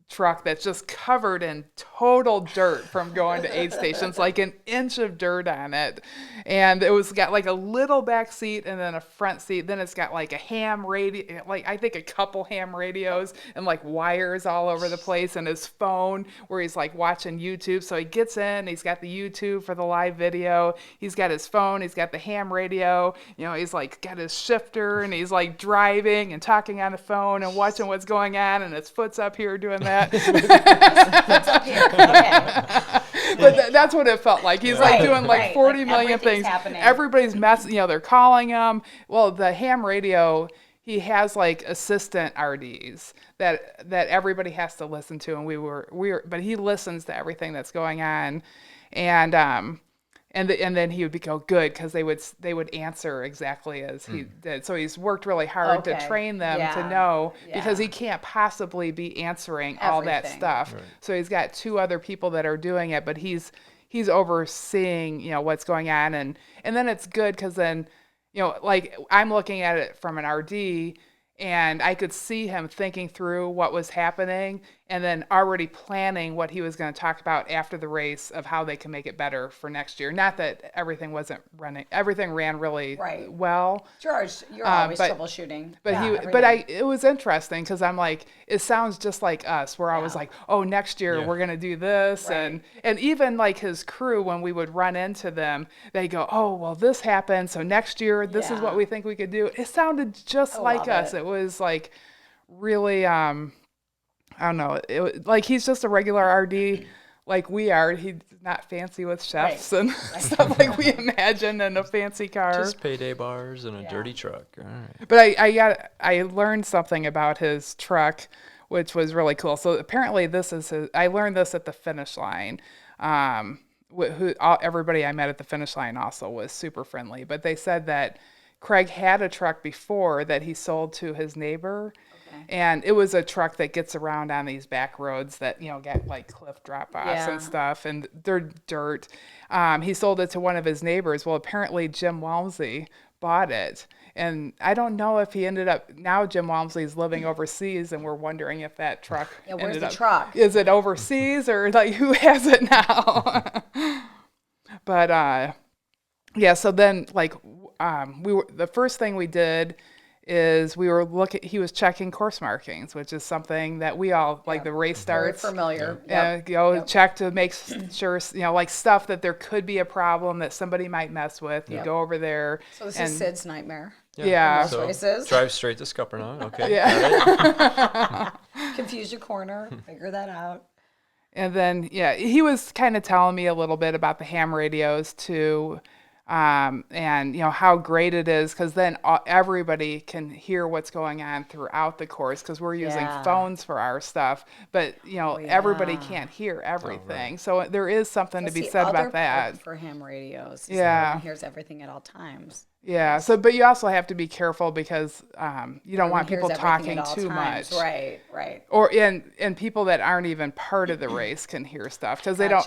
Speaker 1: truck that's just covered in total dirt from going to aid stations, like an inch of dirt on it. And it was got like a little back seat and then a front seat. Then it's got like a ham radio, like I think a couple ham radios and like wires all over the place, and his phone where he's like watching YouTube. So he gets in, he's got the YouTube for the live video. He's got his phone, he's got the ham radio, he's like got his shifter and he's like driving and talking on the phone and watching what's going on, and his foot's up here doing that.
Speaker 3: It's up here. Okay.
Speaker 1: But that's what it felt like. He's like doing like 40 million things.
Speaker 3: Happening.
Speaker 1: Everybody's messing, they're calling him. Well, the ham radio, he has like assistant RDs that everybody has to listen to, and but he listens to everything that's going on, and then he would go good because they would answer exactly as he did. So he's worked really hard to train them to know because he can't possibly be answering all that stuff. Right. So he's got two other people that are doing it, but he's overseeing what's going on, and then it's good because then like I'm looking at it from an RD. And I could see him thinking through what was happening and then already planning what he was going to talk about after the race of how they can make it better for next year. Not that everything wasn't running. Everything ran really well.
Speaker 3: George, you're always troubleshooting.
Speaker 1: But it was interesting because I'm like, it sounds just like us where I was like, oh, next year we're going to do this. Right. And even like his crew, when we would run into them, they go, oh, well, this happened. So next year, this is what we think we could do. It sounded just like us. It was like really, I don't know. Like he's just a regular RD like we are. He's not fancy with chefs and stuff like we imagine in a fancy car.
Speaker 2: Just payday bars and a dirty truck. All right.
Speaker 1: But I learned something about his truck, which was really cool. So apparently I learned this at the finish line. Everybody I met at the finish line also was super friendly. But they said that Craig had a truck before that he sold to his neighbor. And it was a truck that gets around on these back roads that, get like cliff drop-offs and stuff, and they're dirt. He sold it to one of his neighbors. Well, apparently Jim Walmsley bought it. And I don't know if he ended up, now Jim Walmsley's living overseas, and we're wondering if that truck
Speaker 3: where's the truck?
Speaker 1: Is it overseas, or like who has it now? But, so then like the first thing we did is he was checking course markings, which is something that we all, like the race starts.
Speaker 3: Very familiar.
Speaker 1: Check to make sure, like stuff that there could be a problem that somebody might mess with. You go over there.
Speaker 3: So this is Sid's nightmare.
Speaker 1: Yeah.
Speaker 2: So
Speaker 3: races.
Speaker 2: Drive straight to Scuppernong. Okay.
Speaker 1: Yeah.
Speaker 3: Confuse your corner. Figure that out.
Speaker 1: And then, he was kind of telling me a little bit about the ham radios too. And how great it is, because then everybody can hear what's going on throughout the course, because we're using phones for our stuff, but everybody can't hear everything. So there is something to be said about that
Speaker 3: for ham radios.
Speaker 1: Yeah,
Speaker 3: hears everything at all times.
Speaker 1: Yeah. So, but you also have to be careful, because you don't want people talking too much.
Speaker 3: Right.
Speaker 1: Or and people that aren't even part of the race can hear stuff, because they don't.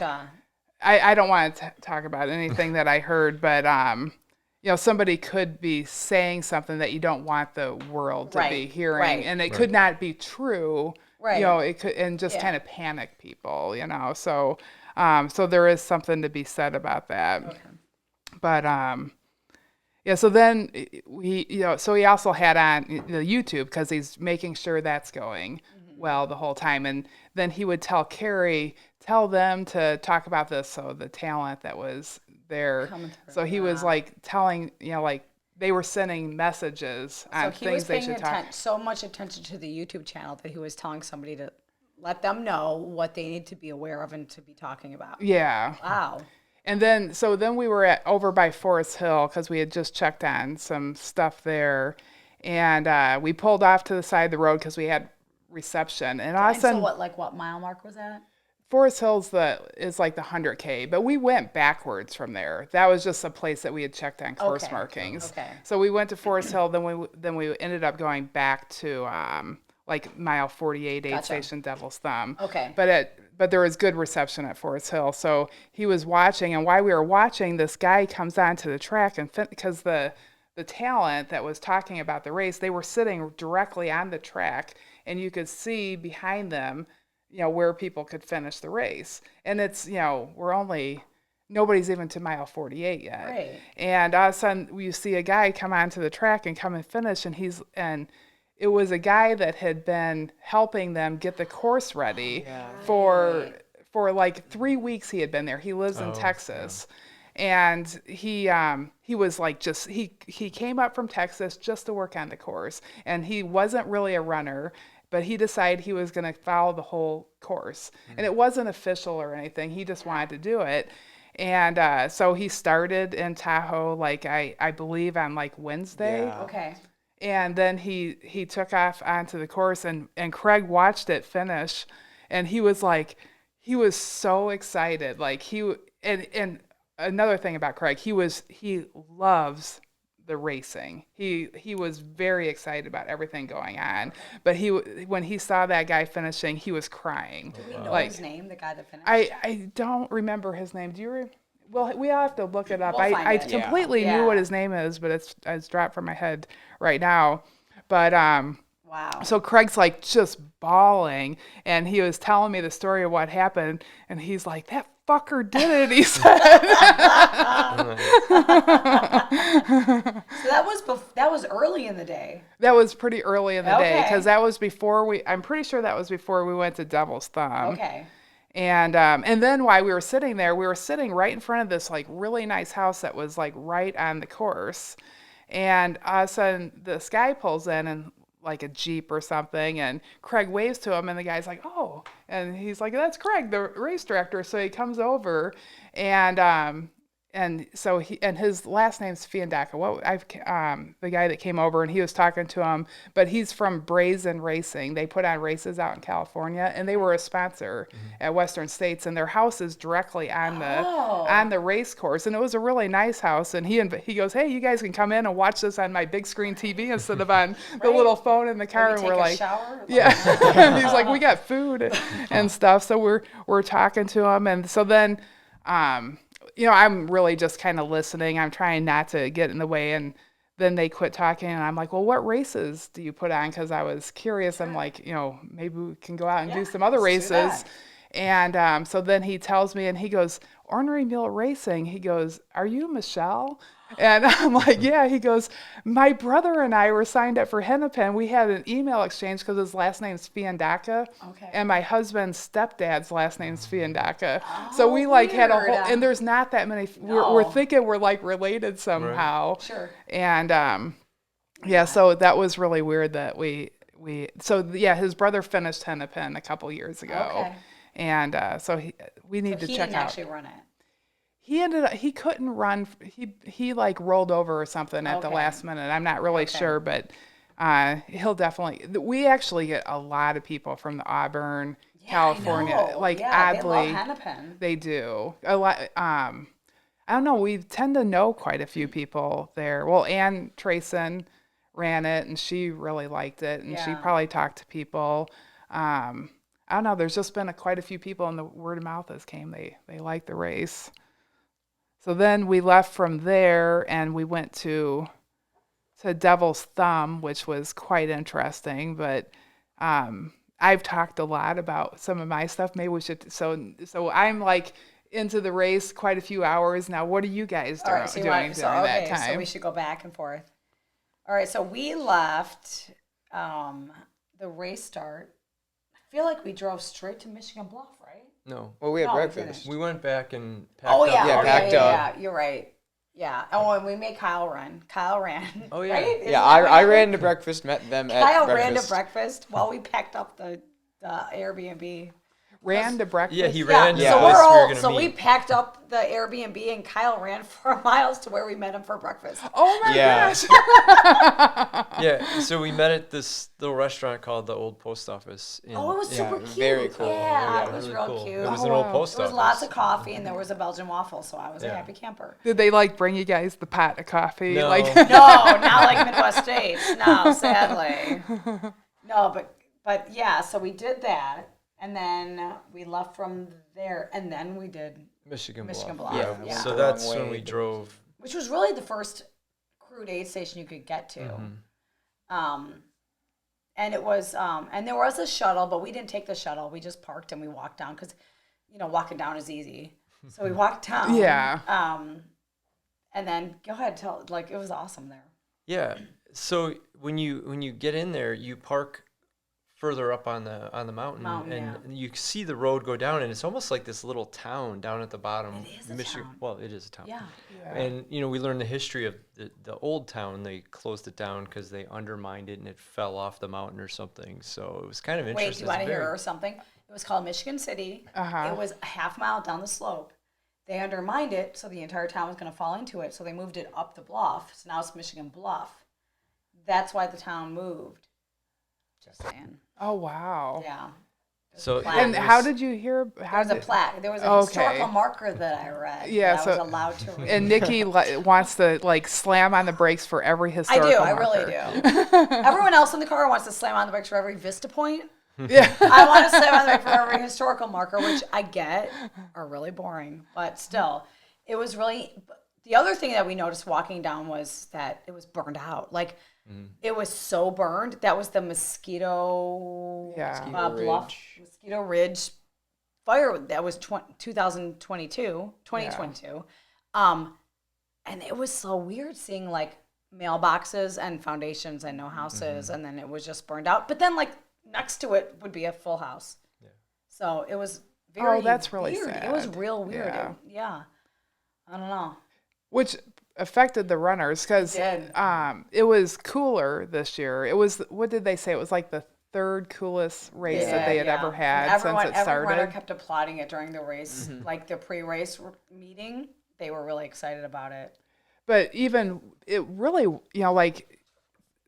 Speaker 1: I don't want to talk about anything that I heard, but somebody could be saying something that you don't want the world to be hearing, and it could not be true. Right. It could, and just kind of panic people. So so there is something to be said about that. Okay. But so then so he also had on the YouTube, because he's making sure that's going well the whole time, and then he would tell them to talk about this, so the talent that was there. So he was like telling, like they were sending messages on things they should talk. So he was paying
Speaker 3: so much attention to the YouTube channel that he was telling somebody to let them know what they need to be aware of and to be talking about.
Speaker 1: Yeah.
Speaker 3: Wow.
Speaker 1: And then we were over by Forest Hill, because we had just checked on some stuff there, and we pulled off to the side of the road because we had reception. And all of a sudden,
Speaker 3: so what mile mark was that?
Speaker 1: Forest Hills is like the 100K, but we went backwards from there. That was just a place that we had checked on course markings. Okay. So we went to Forest Hill, then we ended up going back to like mile 48, aid station Devil's Thumb. Okay. But there was good reception at Forest Hill. So he was watching, and while we were watching, this guy comes onto the track, and because the talent that was talking about the race, they were sitting directly on the track, and you could see behind them where people could finish the race. And it's, nobody's even to mile 48 yet. Right. And all of a sudden you see a guy come onto the track and come and finish, and it was a guy that had been helping them get the course ready for like 3 weeks. He had been there. He lives in Texas. Yeah. And he was like he came up from Texas just to work on the course, and he wasn't really a runner, but he decided he was going to follow the whole course. And it wasn't official or anything. He just wanted to do it. And so he started in Tahoe, like I believe on like Wednesday.
Speaker 3: Yeah. Okay.
Speaker 1: And then he took off onto the course, and Craig watched it finish, and he was so excited. Like and another thing about Craig, he loves the racing. He was very excited about everything going on, but when he saw that guy finishing, he was crying.
Speaker 3: Do we know his name, the guy that finished?
Speaker 1: I don't remember his name. Do you? Well, we all have to look it up.
Speaker 3: We'll
Speaker 1: I completely knew what his name is, but it's dropped from my head right now. But wow. So Craig's like just bawling, and he was telling me the story of what happened, and he's like, "That fucker did it," he said.
Speaker 3: So that was early in the day.
Speaker 1: That was pretty early in the day, because that was before I'm pretty sure that was before we went to Devil's Thumb. Okay. And then while we were sitting there, we were sitting right in front of this like really nice house that was like right on the course, and all of a sudden this guy pulls in and like a Jeep or something, and Craig waves to him, and the guy's like, oh, and he's like, that's Craig, the race director. So he comes over, and so his last name's Fiandaca. The guy that came over, and he was talking to him, but he's from Brazen Racing. They put on races out in California, and they were a sponsor at Western States, and their house is directly on the race course, and it was a really nice house. And he goes, hey, you guys can come in and watch this on my big screen TV instead of on the little phone in the car.
Speaker 3: Maybe
Speaker 1: and we're like,
Speaker 3: shower?
Speaker 1: yeah. And he's like, we got food and stuff. So we're talking to him, and so then. I'm really just kind of listening. I'm trying not to get in the way. And then they quit talking. And I'm like, well, what races do you put on? Because I was curious. I'm like, maybe we can go out and do some other races. And so then he tells me, and he goes, Ornery Mule Racing. He goes, are you Michele? And I'm like, yeah. He goes, my brother and I were signed up for Hennepin. We had an email exchange because his last name's Fiandaca. Okay. And my husband's stepdad's last name's Fiandaca. So we had a whole, and there's not that many. No. We're thinking we're like related somehow.
Speaker 3: Right. Sure.
Speaker 1: And so that was really weird that his brother finished Hennepin a couple years ago. Okay. And so we need to check out. He
Speaker 3: didn't actually run it.
Speaker 1: He couldn't run. He like rolled over or something at the last minute. I'm not really sure, but he'll definitely. We actually get a lot of people from the Auburn, California. Oddly,
Speaker 3: they love Hennepin.
Speaker 1: They do a lot. I don't know. We tend to know quite a few people there. Well, Ann Trayson ran it, and she really liked it, and she probably talked to people. I don't know. There's just been quite a few people, and the word of mouth has came. They liked the race. So then we left from there, and we went to Devil's Thumb, which was quite interesting. But I've talked a lot about some of my stuff. Maybe we should. So I'm like into the race quite a few hours now. What are you guys doing during that time?
Speaker 3: So we should go back and forth. All right. So we left the race start. I feel like we drove straight to Michigan Bluff, right?
Speaker 2: No.
Speaker 4: Well, we had breakfast.
Speaker 2: We went back and packed up.
Speaker 4: Packed up.
Speaker 3: Yeah, you're right. Yeah. Oh, and we made Kyle run. Kyle ran.
Speaker 2: Oh, yeah.
Speaker 3: Right?
Speaker 4: Yeah, I ran to breakfast, met them at breakfast.
Speaker 3: Kyle ran to breakfast while we packed up the Airbnb.
Speaker 1: Ran to breakfast?
Speaker 2: Yeah, he ran to the
Speaker 3: so
Speaker 2: place we were going to meet.
Speaker 3: We packed up the Airbnb, and Kyle ran 4 miles to where we met him for breakfast.
Speaker 1: Oh, my gosh.
Speaker 2: Yeah, so we met at this little restaurant called the Old Post Office.
Speaker 3: It was super cute.
Speaker 4: Very cool.
Speaker 3: Yeah, it was really real cute.
Speaker 2: It was an old post office.
Speaker 3: There was lots of coffee, and there was a Belgian waffle, so I was a happy camper.
Speaker 1: Did they bring you guys the pot of coffee?
Speaker 2: No.
Speaker 3: No, not like Midwest States. No, sadly. No, but yeah, so we did that. And then we left from there, and then we did
Speaker 2: Michigan
Speaker 3: Bluff.
Speaker 2: Yeah. So that's when we drove.
Speaker 3: Which was really the first crude aid station you could get to. Mm-hmm. And it was, and there was a shuttle, but we didn't take the shuttle. We just parked and we walked down because, walking down is easy. So we walked down.
Speaker 1: Yeah.
Speaker 3: And then go ahead, it was awesome there.
Speaker 2: Yeah. So when you get in there, you park further up on the mountain, and you see the road go down, and it's almost like this little town down at the bottom.
Speaker 3: It is a town.
Speaker 2: Well, it is a town.
Speaker 3: Yeah.
Speaker 2: And we learned the history of the old town. They closed it down because they undermined it and it fell off the mountain or something. So it was kind of interesting.
Speaker 3: Wait, do you want to hear something? It was called Michigan City. It was a half mile down the slope. They undermined it, so the entire town was going to fall into it. So they moved it up the bluff. So now it's Michigan Bluff. That's why the town moved. Just saying.
Speaker 1: Oh, wow.
Speaker 3: Yeah.
Speaker 2: So
Speaker 1: and how did you hear?
Speaker 3: There was a plaque. There was a historical marker that I read.
Speaker 1: Yeah,
Speaker 3: that I was allowed to read.
Speaker 1: And Nicki wants to slam on the brakes for every historical marker.
Speaker 3: I really do. Everyone else in the car wants to slam on the brakes for every Vista point.
Speaker 1: Yeah.
Speaker 3: I want to slam on the brakes for every historical marker, which I get are really boring, but still, it was really. The other thing that we noticed walking down was that it was burned out. It was so burned. That was the Mosquito Ridge fire. That was 2022. And it was so weird seeing mailboxes and foundations and no houses, and then it was just burned out. But then next to it would be a full house. Yeah. So it was very
Speaker 1: that's really
Speaker 3: weird.
Speaker 1: sad.
Speaker 3: It was real weird. Yeah. I don't know.
Speaker 1: Which affected the runners because
Speaker 3: did.
Speaker 1: It was cooler this year. It was, what did they say? It was like the third coolest race that they had ever had since it
Speaker 3: Every
Speaker 1: started.
Speaker 3: runner kept applauding it during the race, like the pre-race meeting. They were really excited about it.
Speaker 1: But even it really,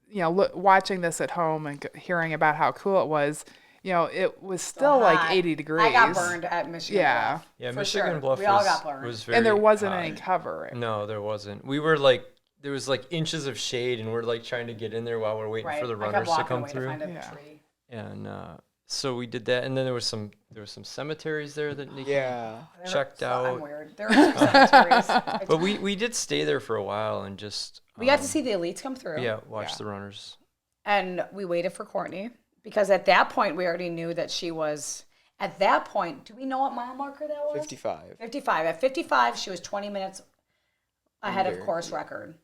Speaker 1: watching this at home and hearing about how cool it was, it was still like 80 degrees.
Speaker 3: I got burned at Michigan Bluff.
Speaker 2: Yeah,
Speaker 3: for
Speaker 2: Michigan
Speaker 3: sure.
Speaker 2: Bluff
Speaker 3: we all got burned.
Speaker 2: was very
Speaker 1: and there wasn't
Speaker 2: hot.
Speaker 1: any cover.
Speaker 2: No, there wasn't. We were like, there was like inches of shade, and we're like trying to get in there while we're waiting for the runners to come through.
Speaker 3: To find a tree.
Speaker 2: And so we did that, and then there was some cemeteries there that Nicki checked out.
Speaker 3: I'm weird. There were two cemeteries.
Speaker 2: But we did stay there for a while and just
Speaker 3: we got to see the elites come through.
Speaker 2: Yeah, watch the runners.
Speaker 3: And we waited for Courtney because at that point we already knew that she was. At that point, do we know what mile marker that was?
Speaker 4: 55.
Speaker 3: 55. At 55, she was 20 minutes ahead of course record.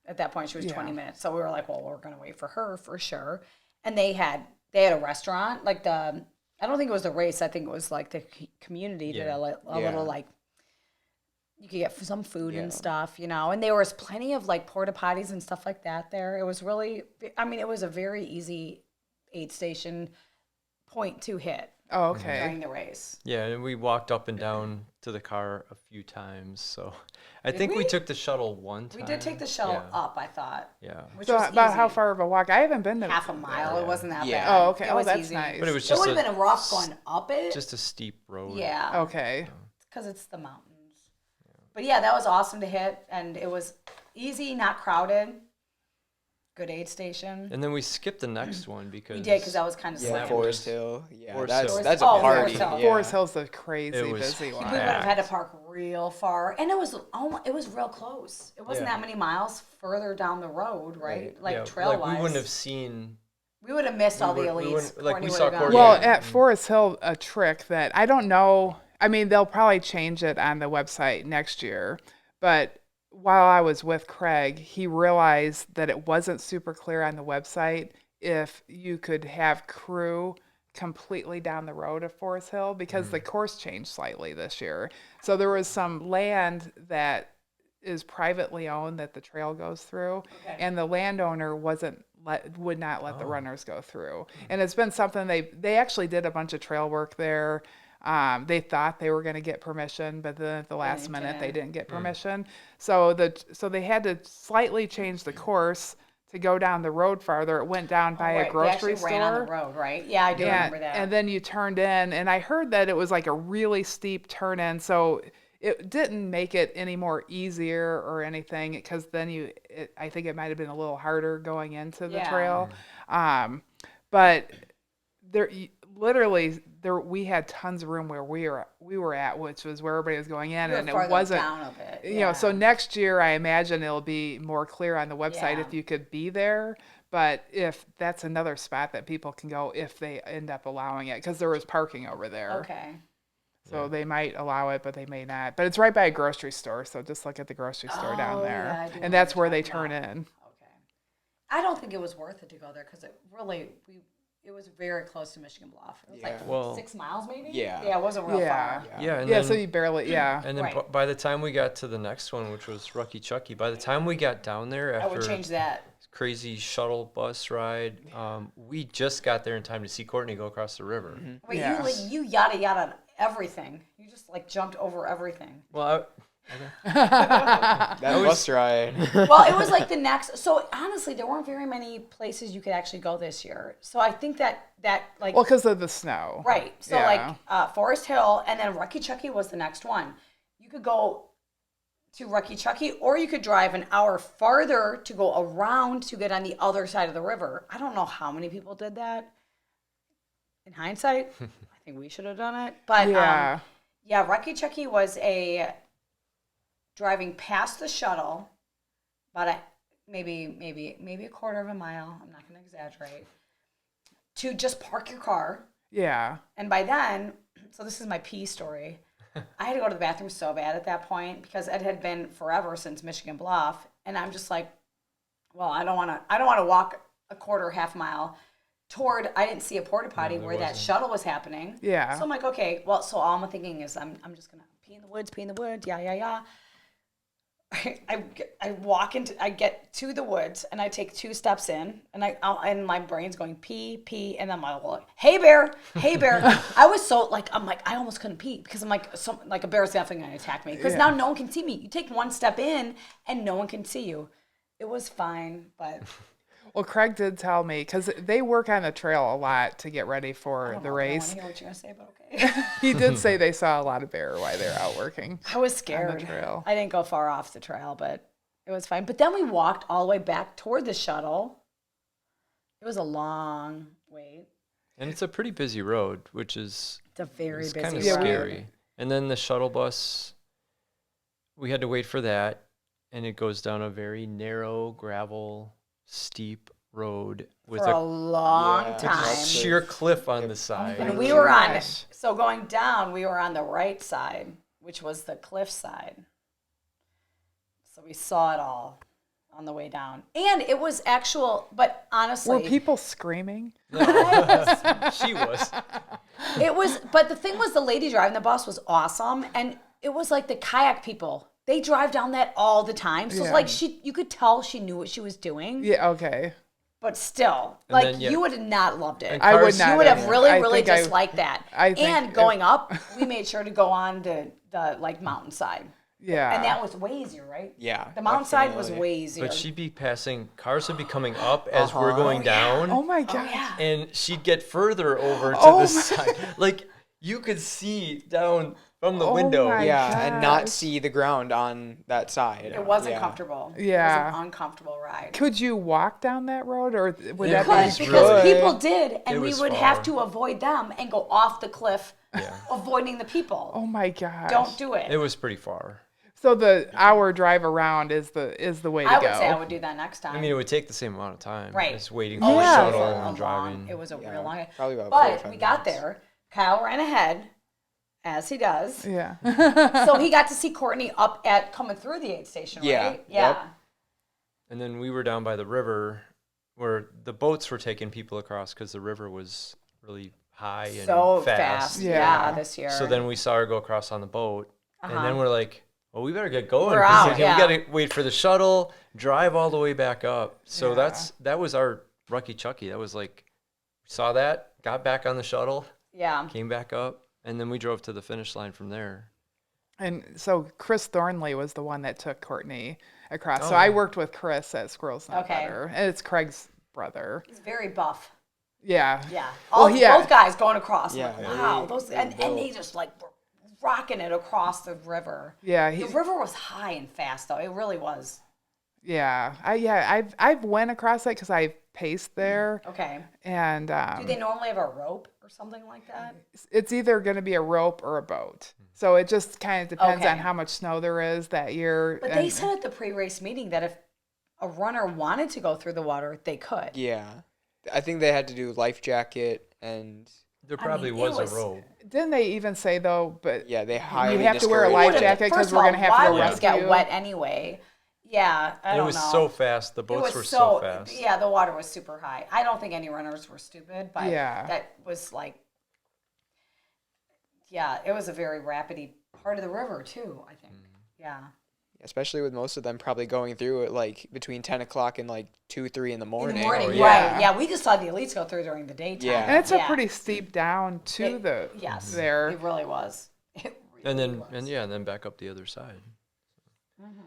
Speaker 3: At that point, she was 20 minutes. So we were like, well, we're going to wait for her for sure. And they had a restaurant, like I don't think it was the race. I think it was like the community did a little like, you could get some food and stuff, and there was plenty of like porta potties and stuff like that there. It was really, it was a very easy aid station point to hit.
Speaker 1: Oh, okay.
Speaker 3: During the race.
Speaker 2: Yeah, and we walked up and down to the car a few times. So I think we took the shuttle one time.
Speaker 3: We did take the shuttle up, I thought.
Speaker 2: Yeah.
Speaker 3: Which
Speaker 1: So
Speaker 3: was
Speaker 1: about
Speaker 3: easy.
Speaker 1: how far of a walk? I haven't been to
Speaker 3: Half a mile. It wasn't that bad.
Speaker 1: Oh, okay.
Speaker 3: It was
Speaker 1: that's
Speaker 3: easy.
Speaker 1: nice.
Speaker 2: But it was
Speaker 3: It
Speaker 2: just
Speaker 3: would have been rough going up it.
Speaker 2: just a steep road.
Speaker 3: Yeah.
Speaker 1: Okay.
Speaker 3: Because it's the mountains. But yeah, that was awesome to hit, and it was easy, not crowded. Good aid station.
Speaker 2: And then we skipped the next one because
Speaker 3: We did because that was kind of
Speaker 4: Yeah,
Speaker 3: slammed.
Speaker 4: Forest Hill. Yeah,
Speaker 2: Forest
Speaker 4: that's
Speaker 2: Hill.
Speaker 4: that's a
Speaker 3: Oh,
Speaker 4: party.
Speaker 3: Forest Hill.
Speaker 4: Yeah.
Speaker 1: Forest Hill's a crazy
Speaker 2: It was
Speaker 1: busy
Speaker 3: We
Speaker 1: one.
Speaker 3: would have had to park real far, and it was real close. It wasn't that many miles further down the road, right? Like trail wise.
Speaker 2: Like we wouldn't have seen.
Speaker 3: We would have missed all the elites.
Speaker 2: wouldn't- like,
Speaker 3: Courtney
Speaker 2: we
Speaker 3: would
Speaker 2: saw
Speaker 3: have gone.
Speaker 2: Courtney.
Speaker 1: Well,
Speaker 2: Yeah.
Speaker 1: at Forest Hill, a trick that I don't know. I mean, they'll probably change it on the website next year. But while I was with Craig, he realized that it wasn't super clear on the website if you could have crew completely down the road of Forest Hill because the course changed slightly this year. So there was some land that is privately owned that the trail goes through, and the landowner would not let the runners go through. And it's been something they actually did a bunch of trail work there. They thought they were going to get permission, but then at the last minute they didn't get permission. So they had to slightly change the course to go down the road farther. It went down by a grocery store.
Speaker 3: Ran on the road, right? Yeah, I do remember that.
Speaker 1: And then you turned in, and I heard that it was like a really steep turn in, so it didn't make it any more easier or anything because then I think it might have been a little harder going into the trail. But there literally we had tons of room where we were at, which was where everybody was going in, and it wasn't
Speaker 3: down a bit.
Speaker 1: So next year I imagine it'll be more clear on the website if you could be there. But if that's another spot that people can go if they end up allowing it, because there was parking over there.
Speaker 3: Okay.
Speaker 1: So they might allow it, but they may not. But it's right by a grocery store, so just look at the grocery store down there.
Speaker 3: Yeah, I do know
Speaker 1: and that's
Speaker 3: what
Speaker 1: where
Speaker 3: you're
Speaker 1: they
Speaker 3: talking
Speaker 1: turn
Speaker 3: about.
Speaker 1: in.
Speaker 3: Okay. I don't think it was worth it to go there because it was very close to Michigan Bluff. It was like 6 miles maybe?
Speaker 4: Yeah.
Speaker 3: Yeah, it wasn't real far.
Speaker 2: Yeah, and
Speaker 1: Yeah,
Speaker 2: then,
Speaker 1: so you barely,
Speaker 2: And then by the time we got to the next one, which was Rucky Chucky, by the time we got down there
Speaker 3: I would
Speaker 2: after
Speaker 3: change that.
Speaker 2: crazy shuttle bus ride, we just got there in time to see Courtney go across the river.
Speaker 3: Wait,
Speaker 1: Yeah.
Speaker 3: you yada yada everything. You just like jumped over everything.
Speaker 2: Well,
Speaker 4: That bus ride.
Speaker 3: Well, it was like the next. So honestly, there weren't very many places you could actually go this year. So I think that like
Speaker 1: well, because of the snow.
Speaker 3: right. So
Speaker 1: Yeah.
Speaker 3: like Forest Hill, and then Rucky Chucky was the next one. You could go to Rucky Chucky, or you could drive an hour farther to go around to get on the other side of the river. I don't know how many people did that. In hindsight, I think we should have done it. But
Speaker 1: Yeah.
Speaker 3: Rucky Chucky was driving past the shuttle, about maybe a quarter of a mile. I'm not going to exaggerate. To just park your car,
Speaker 1: Yeah.
Speaker 3: and by then, so this is my pee story. I had to go to the bathroom so bad at that point because it had been forever since Michigan Bluff, and I'm just like, well, I don't want to walk a quarter, half mile toward. I didn't see a porta potty where that shuttle was happening.
Speaker 1: Yeah.
Speaker 3: So I'm like, okay, well, so all I'm thinking is I'm just gonna pee in the woods, yeah. I walk into, I get to the woods and I take 2 steps in and my brain's going pee, pee. And then I'm like, hey bear. I was so like, I'm like, I almost couldn't pee because I'm like, like a bear's definitely going to attack me because now no one can see me. You take 1 step in and no one can see you. It was fine, but.
Speaker 1: Well, Craig did tell me, because they work on the trail a lot to get ready for the race.
Speaker 3: I don't hear what you're going to say, but okay.
Speaker 1: He did say they saw a lot of bear while they were out working.
Speaker 3: I was scared.
Speaker 1: On the trail.
Speaker 3: I didn't go far off the trail, but it was fine. But then we walked all the way back toward the shuttle. It was a long wait.
Speaker 2: And it's a pretty busy road, which is
Speaker 3: It's a very busy
Speaker 2: kind of
Speaker 3: road.
Speaker 2: scary. And then the shuttle bus, we had to wait for that, and it goes down a very narrow, gravel, steep road with
Speaker 3: For a long
Speaker 2: a
Speaker 3: time.
Speaker 2: sheer cliff on the side.
Speaker 3: And we were on, so going down, we were on the right side, which was the cliff side. So we saw it all on the way down. And it was actual, but honestly.
Speaker 1: Were people screaming?
Speaker 2: No, she was.
Speaker 3: It was, but the thing was the lady driving the bus was awesome. And it was like the kayak people. They drive down that all the time. So it's like you could tell she knew what she was doing.
Speaker 1: Yeah, okay.
Speaker 3: But still,
Speaker 2: And
Speaker 3: like
Speaker 2: then,
Speaker 3: you would have not loved it.
Speaker 1: I would not.
Speaker 3: You would have really,
Speaker 1: I
Speaker 3: really
Speaker 1: think
Speaker 3: disliked that.
Speaker 1: I think
Speaker 3: and going up, we made sure to go on the like mountainside.
Speaker 1: Yeah.
Speaker 3: And that was way easier, right?
Speaker 4: Yeah.
Speaker 3: The mountainside was
Speaker 4: definitely.
Speaker 3: way easier.
Speaker 2: But she'd be passing, cars would be coming up as we're going down.
Speaker 1: Oh my God.
Speaker 3: yeah.
Speaker 2: And she'd get further over to
Speaker 1: Oh
Speaker 2: the side. Like, you could see down from the window.
Speaker 1: my
Speaker 4: Yeah, and not
Speaker 1: gosh.
Speaker 4: see the ground on that side.
Speaker 3: It wasn't
Speaker 4: Yeah.
Speaker 3: comfortable.
Speaker 1: Yeah.
Speaker 3: It was an uncomfortable ride.
Speaker 1: Could you walk down that road, or would that
Speaker 3: Because,
Speaker 1: be
Speaker 3: because
Speaker 2: really-
Speaker 3: people did, and
Speaker 2: It
Speaker 3: we
Speaker 2: was
Speaker 3: would have
Speaker 2: far.
Speaker 3: to avoid them and go off the cliff,
Speaker 2: Yeah.
Speaker 3: avoiding the people.
Speaker 1: Oh my gosh.
Speaker 3: Don't do it.
Speaker 2: It was pretty far.
Speaker 1: So the hour drive around is the way to
Speaker 3: I
Speaker 1: go.
Speaker 3: would say I would do that next time.
Speaker 2: I mean, it would take the same amount of time.
Speaker 3: Right.
Speaker 2: Just waiting for
Speaker 3: Oh,
Speaker 2: the
Speaker 3: it was
Speaker 2: shuttle
Speaker 3: a
Speaker 2: and
Speaker 3: long-
Speaker 2: driving.
Speaker 3: It was a
Speaker 4: Yeah,
Speaker 3: real long.
Speaker 4: probably about
Speaker 3: But
Speaker 4: 45
Speaker 3: we got
Speaker 4: minutes.
Speaker 3: there. Kyle ran ahead, as he does.
Speaker 1: Yeah.
Speaker 3: So he got to see Courtney up at coming through the aid station,
Speaker 4: Yeah,
Speaker 3: right? Yeah.
Speaker 4: yep.
Speaker 2: And then we were down by the river where the boats were taking people across because the river was really high and
Speaker 3: So
Speaker 2: fast.
Speaker 3: fast.
Speaker 1: Yeah.
Speaker 3: Yeah, this year.
Speaker 2: So then we saw her go across on the boat. And
Speaker 3: Uh-huh.
Speaker 2: then we're like, well, we better get going.
Speaker 3: We're
Speaker 2: 'cause
Speaker 3: out,
Speaker 2: we
Speaker 3: yeah.
Speaker 2: got to wait for the shuttle, drive all the way back up. So
Speaker 1: Yeah.
Speaker 2: that was our Rucky Chucky. That was like, saw that, got back on the shuttle,
Speaker 3: Yeah.
Speaker 2: came back up, and then we drove to the finish line from there.
Speaker 1: And so Chris Thornley was the one that took Courtney across.
Speaker 2: Oh,
Speaker 1: so I
Speaker 2: yeah.
Speaker 1: worked with Chris at Squirrels Not
Speaker 3: Okay.
Speaker 1: Better. And it's Craig's brother.
Speaker 3: He's very buff.
Speaker 1: Yeah.
Speaker 3: Yeah.
Speaker 1: Well,
Speaker 3: All,
Speaker 1: yeah.
Speaker 3: Both guys going across.
Speaker 4: Yeah,
Speaker 3: Like,
Speaker 4: yeah,
Speaker 3: wow.
Speaker 4: they-
Speaker 3: Those
Speaker 4: they
Speaker 3: and they
Speaker 4: built.
Speaker 3: just like were rocking it across the river.
Speaker 1: Yeah.
Speaker 3: The river was high and fast though. It really was.
Speaker 1: Yeah. I've went across that because I paced there.
Speaker 3: Okay.
Speaker 1: And
Speaker 3: Do they normally have a rope or something like that?
Speaker 1: it's either going to be a rope or a boat. So it just kind of depends
Speaker 3: Okay.
Speaker 1: on how much snow there is that year.
Speaker 3: But they
Speaker 1: and-
Speaker 3: said at the pre-race meeting that if a runner wanted to go through the water, they could.
Speaker 4: Yeah. I think they had to do life jacket and
Speaker 2: There
Speaker 3: I
Speaker 2: probably
Speaker 3: mean, it
Speaker 2: was
Speaker 3: was-
Speaker 2: a rope.
Speaker 1: Didn't they even say though? But
Speaker 4: yeah, they highly
Speaker 1: have to wear a
Speaker 4: discourage
Speaker 1: life
Speaker 4: it.
Speaker 1: jacket because
Speaker 3: First of
Speaker 1: we're
Speaker 3: all,
Speaker 1: going to have
Speaker 3: why
Speaker 1: to go
Speaker 3: would it
Speaker 1: rescue.
Speaker 3: get wet anyway? Yeah, I
Speaker 2: It
Speaker 3: don't
Speaker 2: was
Speaker 3: know.
Speaker 2: so fast. The
Speaker 3: It
Speaker 2: boats
Speaker 3: was
Speaker 2: were so fast.
Speaker 3: Yeah, the water was super high. I don't think any runners were stupid, but
Speaker 1: Yeah.
Speaker 3: that was like, yeah, it was a very rapidy part of the river too, I think. Yeah.
Speaker 4: Especially with most of them probably going through it like between 10 o'clock and like 2, 3 in the
Speaker 3: In
Speaker 4: morning.
Speaker 3: the morning,
Speaker 2: Oh, yeah.
Speaker 3: right. Yeah, we just saw the elites go through during the daytime.
Speaker 4: Yeah.
Speaker 1: And it's a
Speaker 3: Yeah.
Speaker 1: pretty steep down to
Speaker 3: It-
Speaker 1: the
Speaker 3: yes,
Speaker 1: there.
Speaker 3: It really was. It really
Speaker 2: And then
Speaker 3: was.
Speaker 2: and then back up the other side.
Speaker 3: Mm-hmm.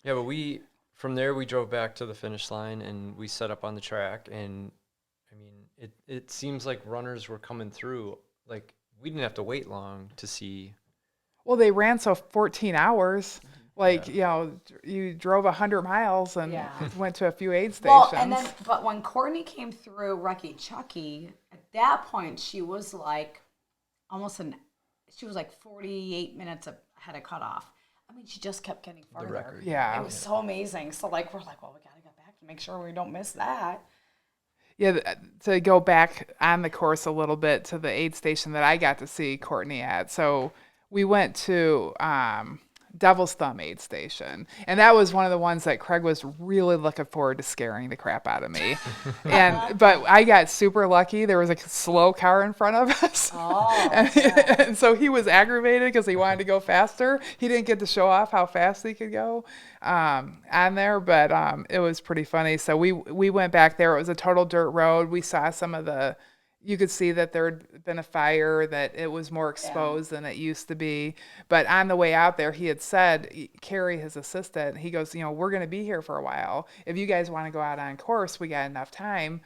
Speaker 2: Yeah, but from there we drove back to the finish line and we set up on the track, and I mean it seems like runners were coming through, like we didn't have to wait long to see.
Speaker 1: Well, they ran so 14 hours. Like, you know, you drove 100 miles and
Speaker 3: Yeah.
Speaker 1: went to a few aid stations.
Speaker 3: Well, and then, but when Courtney came through Rucky Chucky, at that point, she was like she was like 48 minutes ahead of cutoff. I mean, she just kept getting farther.
Speaker 2: record.
Speaker 1: Yeah.
Speaker 3: It was so amazing. So, like, we're like, well, we got to get back to make sure we don't miss that.
Speaker 1: Yeah, to go back on the course a little bit to the aid station that I got to see Courtney at. So we went to Devil's Thumb aid station. And that was one of the ones that Craig was really looking forward to scaring the crap out of me. But I got super lucky. There was a slow car in front of us. And so he was aggravated because he wanted to go faster. He didn't get to show off how fast he could go on there, but it was pretty funny. So we went back there. It was a total dirt road. We saw some of you could see that there had been a fire, that it was more exposed than it used to be. But on the way out there, he had said, Carrie, his assistant, he goes, we're going to be here for a while. If you guys want to go out on course, we got enough time.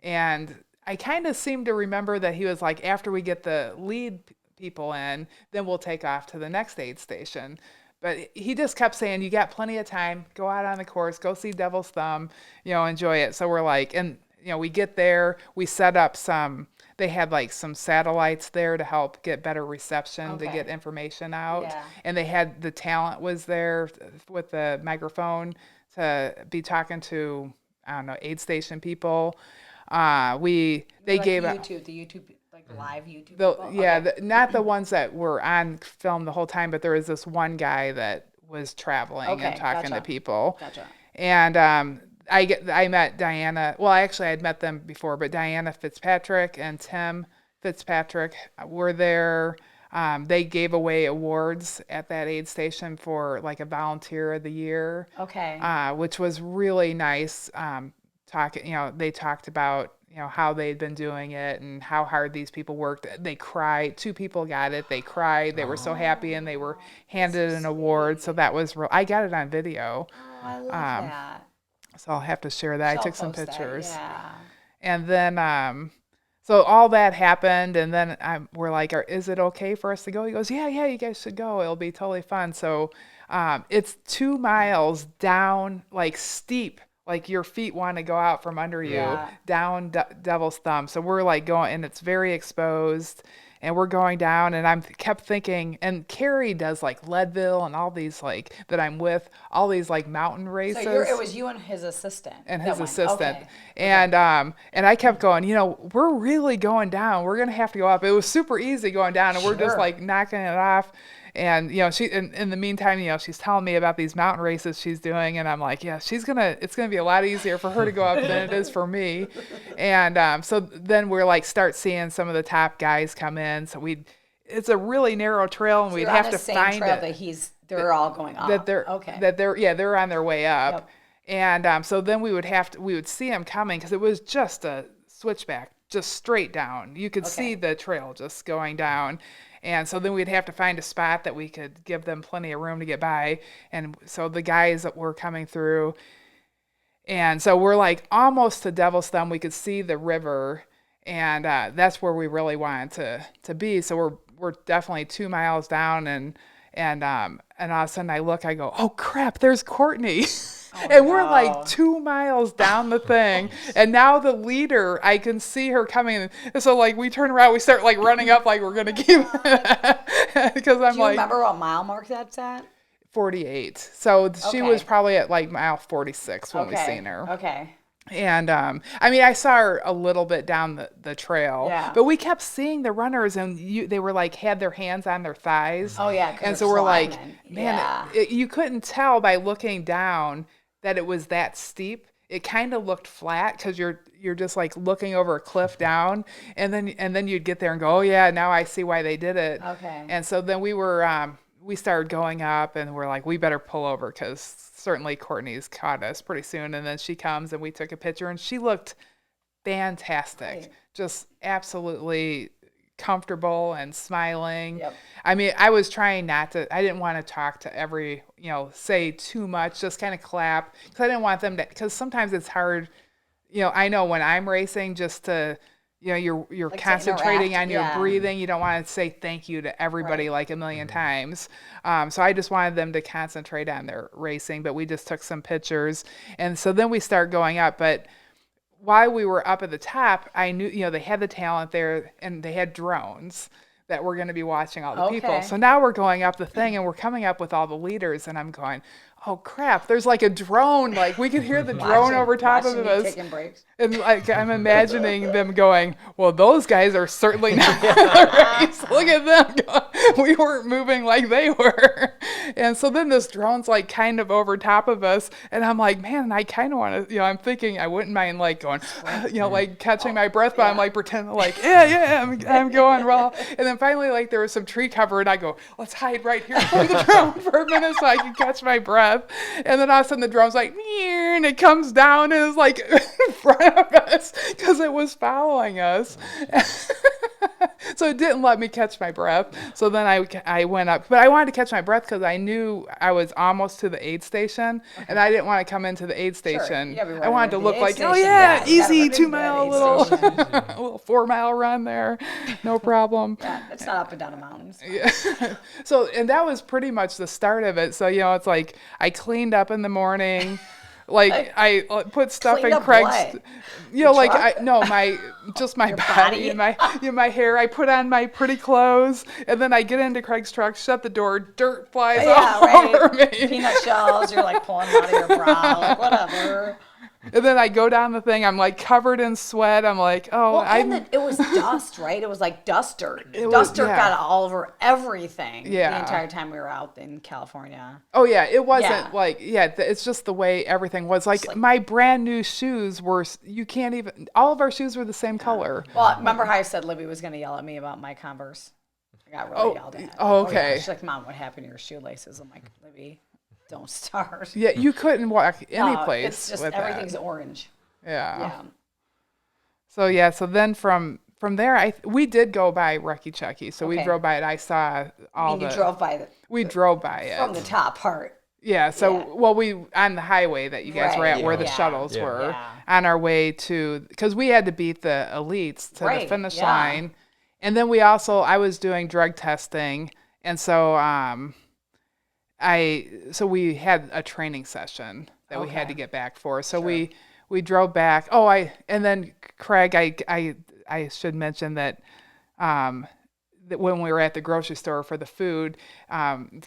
Speaker 1: And I kind of seem to remember that he was like, after we get the lead people in, then we'll take off to the next aid station. But he just kept saying, you got plenty of time, go out on the course, go see Devil's Thumb, enjoy it. So we're like, and we get there, we set up they had like some satellites there to help get better reception, to get information out. Yeah. And they had, the talent was there with the microphone to be talking to, I don't know, aid station people. They gave
Speaker 3: YouTube, the YouTube, like live YouTube people?
Speaker 1: Yeah, not the ones that were on film the whole time, but there was this one guy that was traveling and talking to people.
Speaker 3: Gotcha.
Speaker 1: And I met Diana. Well, I had met them before, but Diana Fitzpatrick and Tim Fitzpatrick were there. They gave away awards at that aid station for like a volunteer of the year.
Speaker 3: Okay.
Speaker 1: Which was really nice. They talked about how they'd been doing it and how hard these people worked. They cried. 2 people got it. They cried. They were so happy, and they were handed an award. So that was real. I got it on video.
Speaker 3: Oh, I love that.
Speaker 1: So I'll have to share that. I took some pictures.
Speaker 3: Yeah.
Speaker 1: And then, so all that happened, and then we're like, is it okay for us to go? He goes, yeah, you guys should go. It'll be totally fun. So it's 2 miles down, like steep, like your feet want to go out from under you, down Devil's Thumb. So we're like going, and it's very exposed. And we're going down, and I kept thinking, and Carrie does like Leadville and all these like that I'm with, all these like mountain races.
Speaker 3: So it was you and his assistant.
Speaker 1: Okay. And I kept going, we're really going down. We're gonna have to go up. It was super easy going down, and we're just like knocking it off. And she, in the meantime, she's telling me about these mountain races she's doing, and I'm like, yeah, it's gonna be a lot easier for her to go up than it is for me. And so then we're like start seeing some of the top guys come in. So it's a really narrow trail, and we'd have to find it.
Speaker 3: That they're all going up.
Speaker 1: They're on their way up.
Speaker 3: Yep.
Speaker 1: And so then we would see them coming, because it was just a switchback, just straight down. You could see the trail just going down. And so then we'd have to find a spot that we could give them plenty of room to get by. And so the guys that were coming through, and so we're like almost to Devil's Thumb. We could see the river, and that's where we really wanted to be. So we're definitely 2 miles down, and all of a sudden I look, I go, oh crap, there's Courtney. And we're like 2 miles down the thing, and now the leader, I can see her coming. And so like we turn around, we start like running up, like we're gonna keep, because I'm like. Do you
Speaker 3: remember what mile mark that's at?
Speaker 1: 48. So she was probably at like mile 46 when we seen her.
Speaker 3: Okay.
Speaker 1: And I saw her a little bit down the trail, but we kept seeing the runners, and they were like had their hands on their thighs.
Speaker 3: Oh yeah.
Speaker 1: And so we're like, man, you couldn't tell by looking down that it was that steep. It kind of looked flat, because you're just like looking over a cliff down, and then you'd get there and go, oh yeah, now I see why they did it.
Speaker 3: Okay.
Speaker 1: And so then we started going up, and we're like, we better pull over, because certainly Courtney's caught us pretty soon. And then she comes, and we took a picture, and she looked fantastic, just absolutely comfortable and smiling.
Speaker 3: Yep.
Speaker 1: I was trying not to, I didn't want to talk to say too much, just kind of clap, because I didn't want them to, because sometimes it's hard, I know when I'm racing, just to, you're like concentrating on your breathing. You don't want to say thank you to everybody like a million times. So I just wanted them to concentrate on their racing, but we just took some pictures. And so then we start going up, but while we were up at the top, I knew, they had the talent there, and they had drones that were going to be watching all the people. So now we're going up the thing, and we're coming up with all the leaders, and I'm going, oh crap, there's like a drone, like we could hear the drone over top of us.
Speaker 3: Taking breaks.
Speaker 1: And like I'm imagining them going, well, those guys are certainly not in the race. Look at them going. We weren't moving like they were. And so then this drone's like kind of over top of us, and I'm like, man, I kind of want to, I'm thinking I wouldn't mind like going, like catching my breath, but I'm like pretending like, I'm going well. And then finally, like there was some tree cover, and I go, let's hide right here from the drone for a minute so I can catch my breath. And then all of a sudden the drone's like, and it comes down and is like in front of us because it was following us. So it didn't let me catch my breath. So then I went up, but I wanted to catch my breath because I knew I was almost to the aid station, and I didn't want to come into the aid station. I wanted to look like, easy 2 mile little 4 mile run there, no problem.
Speaker 3: Yeah, it's not up and down the mountains.
Speaker 1: Yeah. So, and that was pretty much the start of it. So, it's like I cleaned up in the morning. Like I put stuff in Craig's, like my body and my hair. I put on my pretty clothes, and then I get into Craig's truck, shut the door, dirt flies all over me.
Speaker 3: Peanut shells, you're like pulling out of your brow, like whatever.
Speaker 1: And then I go down the thing. I'm like covered in sweat. I'm like,
Speaker 3: it was dust, right? It was like dust dirt. Dust dirt got all over everything. The entire time we were out in California.
Speaker 1: Oh yeah, it wasn't it's just the way everything was. Like my brand new shoes were. You can't even. All of our shoes were the same color.
Speaker 3: Well, remember how I said Libby was going to yell at me about my Converse? I got really yelled at.
Speaker 1: Oh, okay.
Speaker 3: She's like, Mom, what happened to your shoelaces? I'm like, Libby, don't start.
Speaker 1: Yeah, you couldn't walk any place.
Speaker 3: It's just
Speaker 1: with
Speaker 3: everything's
Speaker 1: that.
Speaker 3: orange.
Speaker 1: Yeah. So then from there, we did go by Rucky Chucky. So we drove by it. I saw all
Speaker 3: you drove by it.
Speaker 1: We drove by it
Speaker 3: from the top part.
Speaker 1: Yeah. So we on the highway that you guys were at, where the shuttles were, on our way to, because we had to beat the elites to the finish line, and then I was doing drug testing, and so we had a training session that we had to get back for. So we drove back. And then Craig, I should mention that that when we were at the grocery store for the food,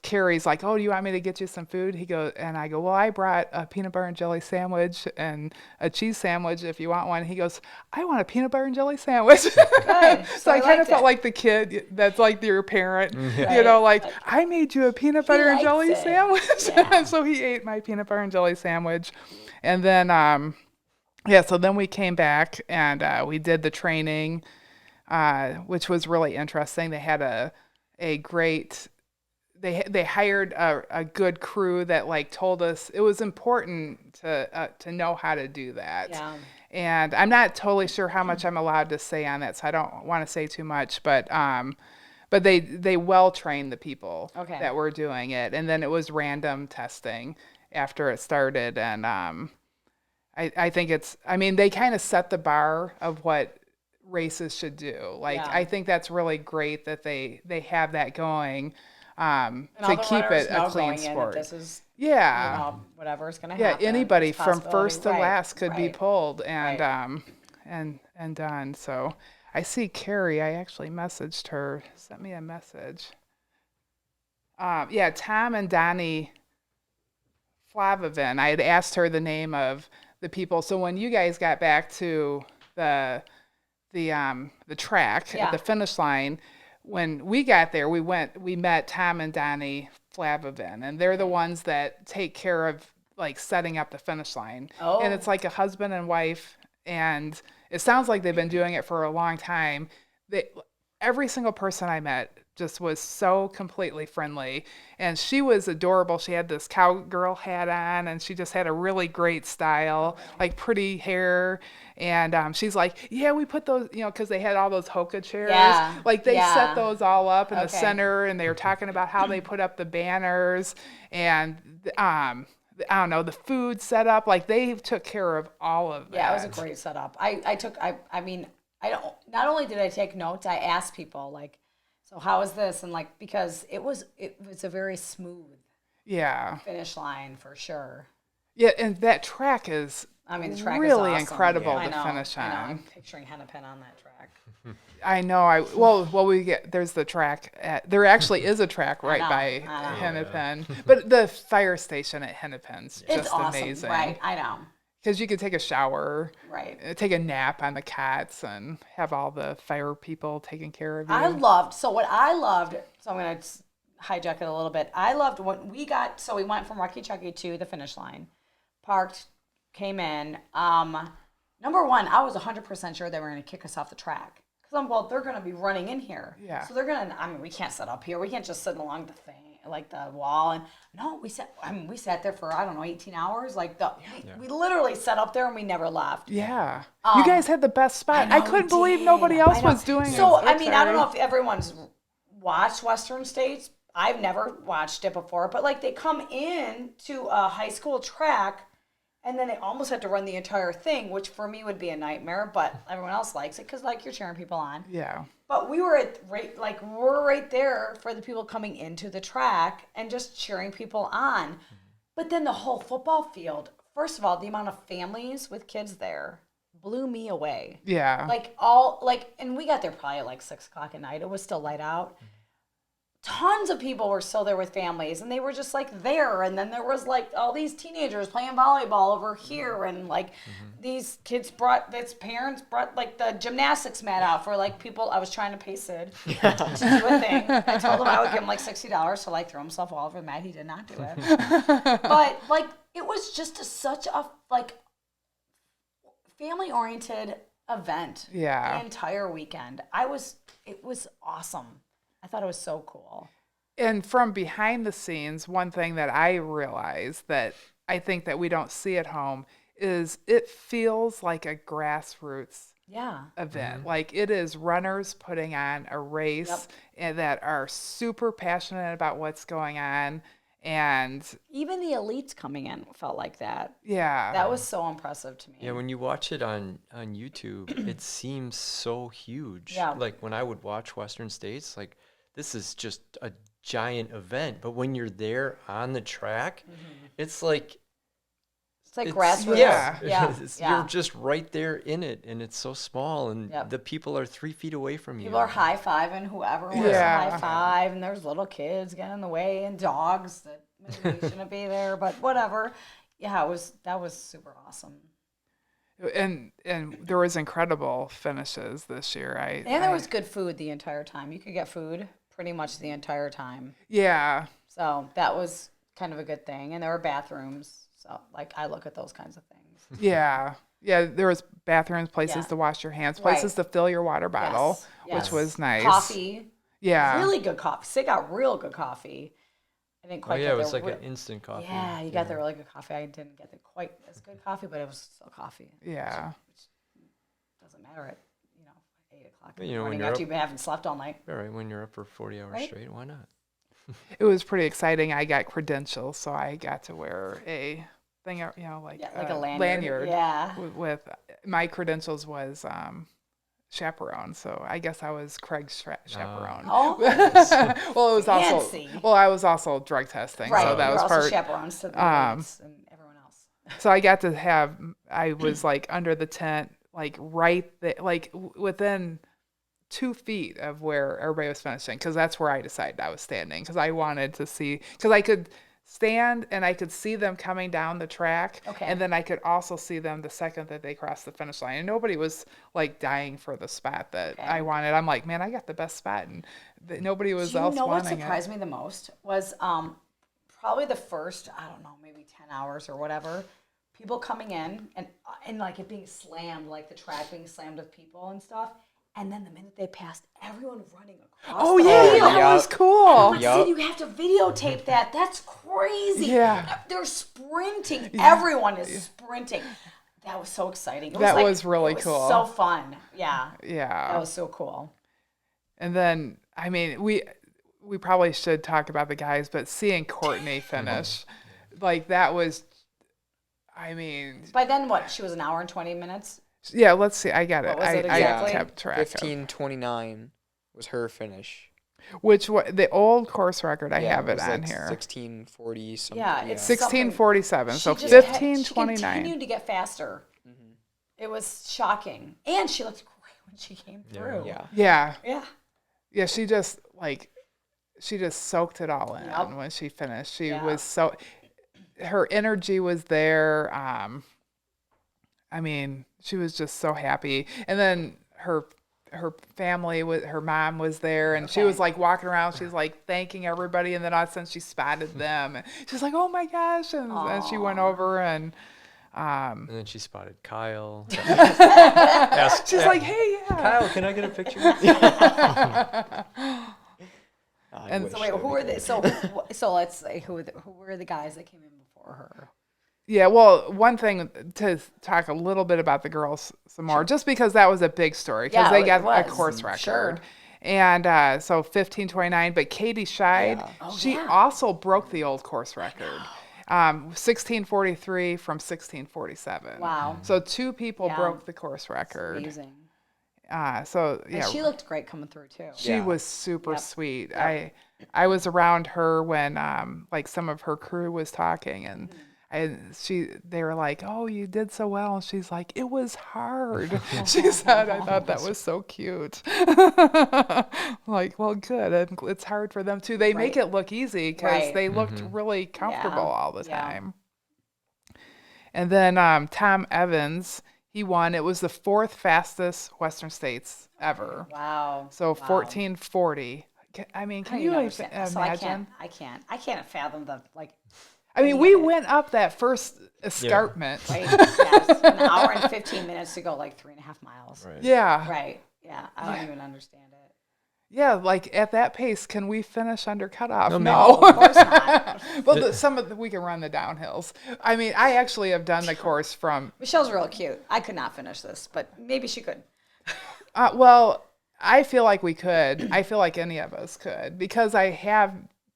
Speaker 1: Carrie's like, "Oh, do you want me to get you some food?" He goes, and I go, "Well, I brought a peanut butter and jelly sandwich and a cheese sandwich if you want one." He goes, "I want a peanut butter and jelly sandwich."
Speaker 3: Good.
Speaker 1: So I kind of felt like the kid that's like your parent, like, I made you a peanut butter and jelly sandwich. So he ate my peanut butter and jelly sandwich. And then, so then we came back and we did the training, which was really interesting. They had a great, they hired a good crew that like told us it was important to know how to do that. Yeah. And I'm not totally sure how much I'm allowed to say on that, so I don't want to say too much. But they well trained the people that were doing it, and then it was random testing after it started, and I think they kind of set the bar of what races should do. I think that's really great that they have that going to keep it a clean sport.
Speaker 3: This is whatever is going to happen.
Speaker 1: Yeah, anybody from first to last could be pulled and done. So I see Carrie. I actually messaged her. Sent me a message. Tom and Donnie Flavavin. I had asked her the name of the people. So when you guys got back to the track at the finish line, when we got there, we met Tom and Donnie Flavavin, and they're the ones that take care of like setting up the finish line. Oh. And it's like a husband and wife, and it sounds like they've been doing it for a long time. Every single person I met just was so completely friendly, and she was adorable. She had this cowgirl hat on, and she just had a really great style, like pretty hair. And she's like, yeah, we put those, because they had all those Hoka chairs. Yeah. Like they set those all up in the center, and they were talking about how they put up the banners and I don't know, the food set up. Like they took care of all of that.
Speaker 3: Yeah, it was a great setup. Not only did I take notes, I asked people like, so how is this? And like, because it was a very smooth finish line for sure. Yeah, and that track is the track really is awesome. Incredible to finish on. I'm picturing Hennepin on that track.
Speaker 1: I know. There's the track. There actually is a track right by Hennepin. But the fire station at Hennepin's just awesome. Amazing.
Speaker 3: Right, I know.
Speaker 1: Because you could take a shower, take a nap on the cots, and have all the fire people taking care of you.
Speaker 3: So I'm going to hijack it a little bit. I loved when we went from Rocky Chucky to the finish line, parked, came in. Number one, I was 100% sure they were going to kick us off the track. Because they're going to be running in here.
Speaker 1: Yeah.
Speaker 3: So they're going to, we can't sit up here. We can't just sit along the thing, like the wall. And no, we sat there for, 18 hours. We literally sat up there and we never left.
Speaker 1: Yeah. You guys had the best spot. I couldn't believe nobody else was doing it.
Speaker 3: So, I don't know if everyone's watched Western States. I've never watched it before. But, they come in to a high school track, and then they almost have to run the entire thing, which for me would be a nightmare, but everyone else likes it because, you're cheering people on.
Speaker 1: Yeah.
Speaker 3: But we were we're right there for the people coming into the track and just cheering people on. But then the whole football field, first of all, the amount of families with kids there blew me away.
Speaker 1: Yeah.
Speaker 3: And we got there probably at 6 o'clock at night. It was still light out. Tons of people were still there with families, and they were just there. And then there was all these teenagers playing volleyball over here, and these kids parents brought the gymnastics mat out for people. I was trying to pay Sid to do a thing. I told him I would give him $60 to throw himself all over the mat. He did not do it. But it was just such a family oriented event.
Speaker 1: Yeah.
Speaker 3: The entire weekend. It was awesome. I thought it was so cool.
Speaker 1: And from behind the scenes, one thing that I realized that I think that we don't see at home is it feels like a grassroots event. It is runners putting on a race and that are super passionate about what's going on. And
Speaker 3: even the elites coming in felt like that.
Speaker 1: Yeah.
Speaker 3: That was so impressive to me.
Speaker 2: Yeah, when you watch it on YouTube, it seems so huge.
Speaker 3: Yeah.
Speaker 2: When I would watch Western States, this is just a giant event. But when you're there on the track, it's
Speaker 3: grassroots.
Speaker 1: Yeah.
Speaker 2: You're just right there in it, and it's so small, and the people are 3 feet away from you.
Speaker 3: People are high-fiving whoever wants to high-five, and there's little kids getting in the way, and dogs that maybe shouldn't be there, but whatever. Yeah, that was super awesome.
Speaker 1: And there was incredible finishes this year.
Speaker 3: There was good food the entire time. You could get food pretty much the entire time.
Speaker 1: Yeah.
Speaker 3: So that was kind of a good thing, and there were bathrooms. So, I look at those kinds of things.
Speaker 1: Yeah. Yeah, there was bathrooms, places to wash your hands, places to fill your water bottle, which was nice.
Speaker 3: Coffee.
Speaker 1: Yeah.
Speaker 3: Really good coffee. Sid got real good coffee. I didn't quite get
Speaker 2: it was an instant coffee.
Speaker 3: Yeah, you got the really good coffee. I didn't get quite as good coffee, but it was still coffee.
Speaker 1: Yeah.
Speaker 3: Which doesn't matter at, 8 o'clock
Speaker 2: But,
Speaker 3: in the morning after you haven't slept all night.
Speaker 2: All right, when you're up for 40 hours straight, why not?
Speaker 1: It was pretty exciting. I got credentials, so I got to wear a thing, like
Speaker 3: a lanyard. Yeah.
Speaker 1: With my credentials was chaperone, so I guess I was Craig's chaperone.
Speaker 3: Oh.
Speaker 1: Well, it was
Speaker 3: Fancy.
Speaker 1: also I was also drug testing, so that was
Speaker 3: also
Speaker 1: part.
Speaker 3: Chaperones to the and everyone else.
Speaker 1: So I got to have. I was under the tent, right there, within 2 feet of where everybody was finishing, because that's where I decided I was standing, because I wanted to see, because I could stand and I could see them coming down the track, and then I could also see them the second that they crossed the finish line, and nobody was dying for the spot that I wanted. I'm like, man, I got the best spot, and nobody was else wanting it.
Speaker 3: You know what surprised me the most was probably the first, I don't know, maybe 10 hours or whatever, people coming in and it being slammed, the track being slammed with people and stuff. And then the minute they passed, everyone running across.
Speaker 1: Oh, yeah, that was cool.
Speaker 3: Sid, you have to videotape that. That's crazy.
Speaker 1: Yeah.
Speaker 3: They're sprinting. Yeah. Everyone is sprinting. That was so exciting.
Speaker 1: That was really cool.
Speaker 3: So fun. Yeah.
Speaker 1: Yeah.
Speaker 3: That was so cool.
Speaker 1: And then, we probably should talk about the guys, but seeing Courtney finish, that was,
Speaker 3: By then, what? She was an hour and 20 minutes?
Speaker 1: Yeah, let's see. I got it.
Speaker 3: What was it exactly?
Speaker 1: I kept track.
Speaker 4: 15:29 was her finish.
Speaker 1: Which the old course record? I have it on here.
Speaker 4: 16:40 something.
Speaker 3: Yeah, it's
Speaker 1: 16:47. So
Speaker 3: She
Speaker 1: 15:29.
Speaker 3: continued to get faster. Mm-hmm. It was shocking, and she looked great when she came through.
Speaker 1: Yeah.
Speaker 3: Yeah.
Speaker 1: She just soaked it all in when she finished. She was so. Her energy was there. She was just so happy. And then her her family, her mom was there, and she was like walking around. She's like thanking everybody, and then all of a sudden she spotted them. And she's like, "Oh my gosh!" And she went over and
Speaker 2: then she spotted Kyle.
Speaker 1: she's like, "Hey, yeah."
Speaker 2: Kyle, can I get a picture?
Speaker 1: And
Speaker 3: so wait, who are they? So let's say who were the guys that came in before her?
Speaker 1: Yeah, well, one thing to talk a little bit about the girls some more, just because that was a big story, because they got a course record.
Speaker 3: Sure.
Speaker 1: And so 15:29, but Katie Scheid, she also broke the old course record. 16:43 from 16:47.
Speaker 3: Wow.
Speaker 1: So 2 people broke the course record.
Speaker 3: That's amazing.
Speaker 1: So yeah.
Speaker 3: And she looked great coming through too.
Speaker 1: She was super sweet. I was around her when like some of her crew was talking, and they were like, "Oh, you did so well." And she's like, "It was hard." She said, I thought that was so cute. Like, well, good. It's hard for them too. They make it look easy because they looked really comfortable all the time. And then Tom Evans, he won. It was the 4th fastest Western States ever.
Speaker 3: Wow.
Speaker 1: So 14:40. I mean, can you imagine?
Speaker 3: So I can't fathom the
Speaker 1: I mean, we went up that first escarpment.
Speaker 3: Right. Yes. An hour and 15 minutes to go like 3.5 miles.
Speaker 2: Right.
Speaker 1: Yeah.
Speaker 3: Right. Yeah. I don't even understand it.
Speaker 1: Yeah, like at that pace, can we finish under cutoff?
Speaker 3: No, of course not.
Speaker 1: Well, we can run the downhills. I mean, I actually have done the course from.
Speaker 3: Michelle's real cute. I could not finish this, but maybe she could.
Speaker 1: Well, I feel like we could. I feel like any of us could, because I have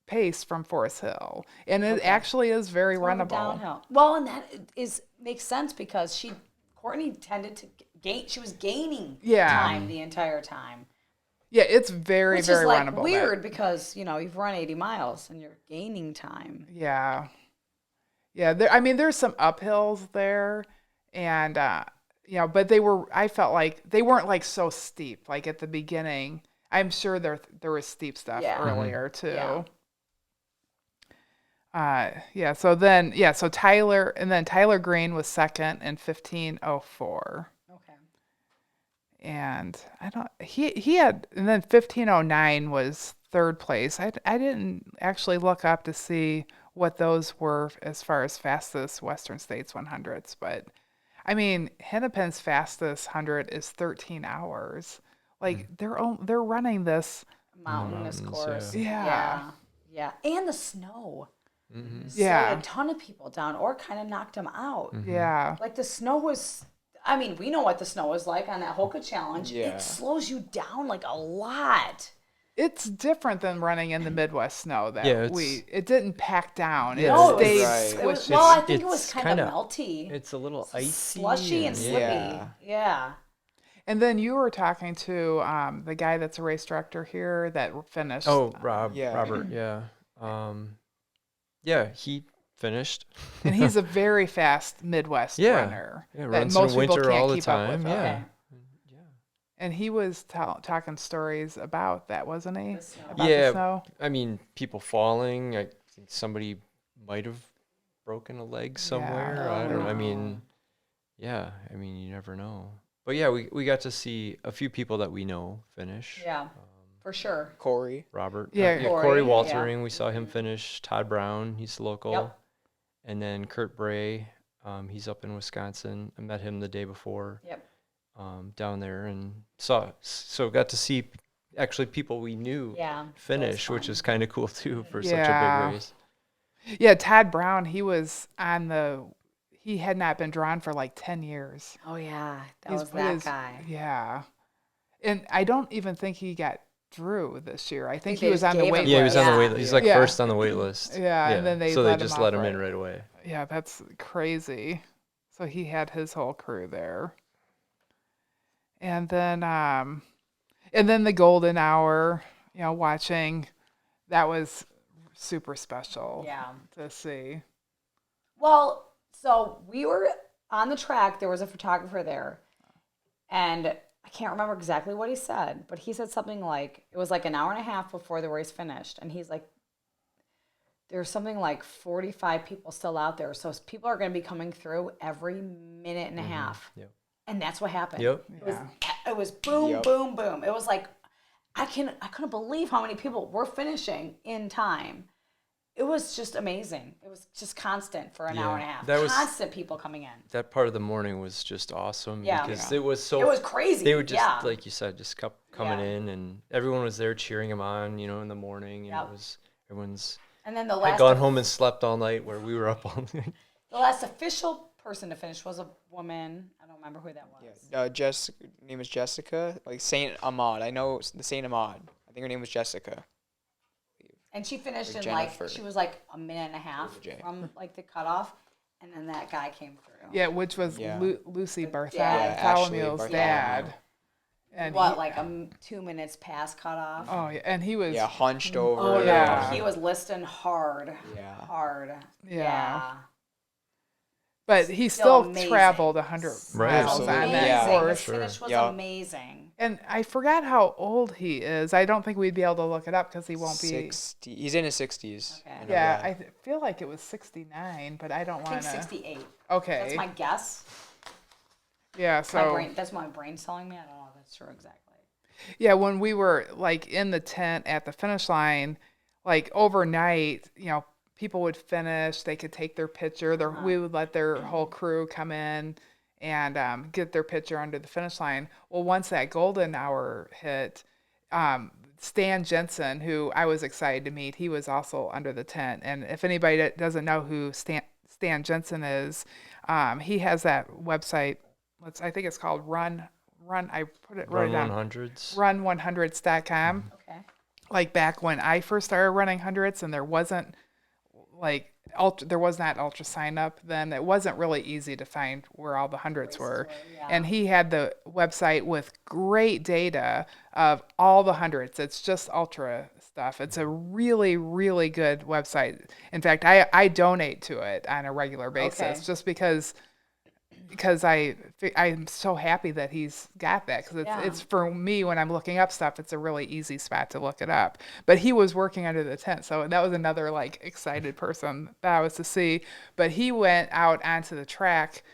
Speaker 1: pace from Forest Hill, and it actually is very runnable.
Speaker 3: Downhill. Well, and that makes sense because Courtney tended to gain. She was gaining time the entire time.
Speaker 1: Yeah, it's very, very runnable.
Speaker 3: Which is weird because you've run 80 miles and you're gaining time.
Speaker 1: Yeah, yeah. There's some uphills there, and but I felt like they weren't like so steep. Like at the beginning, I'm sure there was steep stuff earlier too. So Tyler Green was second in 15:04.
Speaker 3: Okay.
Speaker 1: And he had, and then 15:09 was third place. I didn't actually look up to see what those were as far as fastest Western States 100s, but I mean, Hennepin's fastest 100 is 13 hours. Like they're running this
Speaker 3: mountainous course.
Speaker 1: Yeah.
Speaker 3: And the snow.
Speaker 2: Mm-hmm.
Speaker 3: Slowed a ton of people down or kind of knocked them out.
Speaker 2: Mm-hmm.
Speaker 1: Yeah.
Speaker 3: Like the snow was, we know what the snow was like on that Hoka Challenge.
Speaker 4: Yeah.
Speaker 3: It slows you down like a lot.
Speaker 1: It's different than running in the Midwest snow it didn't pack down.
Speaker 2: Yeah,
Speaker 1: it stayed squishy.
Speaker 3: I think it was kind of melty.
Speaker 2: It's a little icy.
Speaker 3: Slushy and slippy. Yeah.
Speaker 1: And then you were talking to the guy that's a race director here that finished.
Speaker 2: Oh, Robert, yeah. He finished.
Speaker 1: And he's a very fast Midwest runner.
Speaker 2: Yeah,
Speaker 1: that
Speaker 2: runs
Speaker 1: most
Speaker 2: in the
Speaker 1: people
Speaker 2: winter
Speaker 1: can't
Speaker 2: all the
Speaker 1: keep
Speaker 2: time.
Speaker 1: up with.
Speaker 2: Yeah.
Speaker 1: And he was talking stories about that, wasn't he?
Speaker 3: The snow.
Speaker 1: About the snow?
Speaker 2: I mean, people falling. I think somebody might have broken a leg somewhere. I don't know. I mean, you never know. But yeah, we got to see a few people that we know finish.
Speaker 3: Yeah, for sure.
Speaker 4: Corey.
Speaker 2: Robert.
Speaker 1: Yeah.
Speaker 2: Corey Waltering. We saw him finish. Todd Brown. He's local.
Speaker 3: Yep.
Speaker 2: And then Kurt Bray. He's up in Wisconsin. I met him the day before.
Speaker 3: Yep.
Speaker 2: Down there, and got to see actually people we knew finish, which is kind of cool too for such a big race.
Speaker 1: Yeah, Todd Brown, he had not been drawn for like 10 years.
Speaker 3: Oh yeah, that was that guy.
Speaker 1: Yeah, and I don't even think he got drew this year. I think he was on the wait list.
Speaker 2: Yeah, he was on the wait list. He's like first on the wait list.
Speaker 1: Yeah, and then they
Speaker 2: just let him in right away.
Speaker 1: Yeah, that's crazy. So he had his whole crew there. And then the golden hour, watching, that was super special to see.
Speaker 3: Well, so we were on the track. There was a photographer there, and I can't remember exactly what he said, but he said something like, it was like an hour and a half before the race finished, and he's like, there's something like 45 people still out there, so people are going to be coming through every minute and a half.
Speaker 2: Yep.
Speaker 3: And that's what happened.
Speaker 2: Yep.
Speaker 3: it was boom, boom, boom. It was like, I couldn't believe how many people were finishing in time. It was just amazing. It was just constant for an hour and a half. Constant people coming in.
Speaker 2: That part of the morning was just awesome.
Speaker 3: Yeah.
Speaker 2: Because it was so...
Speaker 3: It was crazy.
Speaker 2: They would just, like you said, just kept coming in, and everyone was there cheering them on, in the morning. And it was... Everyone's...
Speaker 3: And then the
Speaker 2: had
Speaker 3: last...
Speaker 2: gone home and slept all night where we were up all night.
Speaker 3: The last official person to finish was a woman. I don't remember who that was.
Speaker 4: Her name is Jessica, like Saint Ahmad. I know the Saint Ahmad. I think her name was Jessica.
Speaker 3: And she finished in
Speaker 4: Jennifer.
Speaker 3: she was like a minute and a half from like the cutoff, and then that guy came through.
Speaker 1: Yeah, which was Lucy
Speaker 4: Bartholomew's
Speaker 1: dad. And
Speaker 3: like 2 minutes past cutoff?
Speaker 1: Oh yeah, and he was
Speaker 4: hunched over.
Speaker 3: Oh yeah, he was listing hard.
Speaker 4: Yeah,
Speaker 3: hard.
Speaker 1: Yeah. But he still traveled 100 miles on that course.
Speaker 3: His finish was amazing.
Speaker 1: And I forgot how old he is. I don't think we'd be able to look it up because he won't be...
Speaker 4: 60. He's in his 60s.
Speaker 3: Okay.
Speaker 1: Yeah, I feel like it was 69, but I don't want to...
Speaker 3: I think 68.
Speaker 1: Okay.
Speaker 3: That's my guess.
Speaker 1: Yeah, so...
Speaker 3: That's my brain's telling me. I don't know if that's true exactly.
Speaker 1: Yeah, when we were like in the tent at the finish line, like overnight, people would finish, they could take their picture. We would let their whole crew come in and get their picture under the finish line. Well, once that golden hour hit, Stan Jensen, who I was excited to meet, he was also under the tent. And if anybody that doesn't know who Stan Jensen is, he has that website. I think it's called Run. I put it right down. Run100s.com.
Speaker 3: Okay.
Speaker 1: Like back when I first started running hundreds, and there wasn't there was not ultra sign up then. It wasn't really easy to find where all the hundreds were. And he had the website with great data of all the hundreds. It's just ultra stuff. It's a really, really good website. In fact, I donate to it on a regular basis just because I'm so happy that he's got that, because it's for me when I'm looking up stuff, it's a really easy spot to look it up. But he was working under the tent, so that was another excited person that I was to see. But he went out onto the track,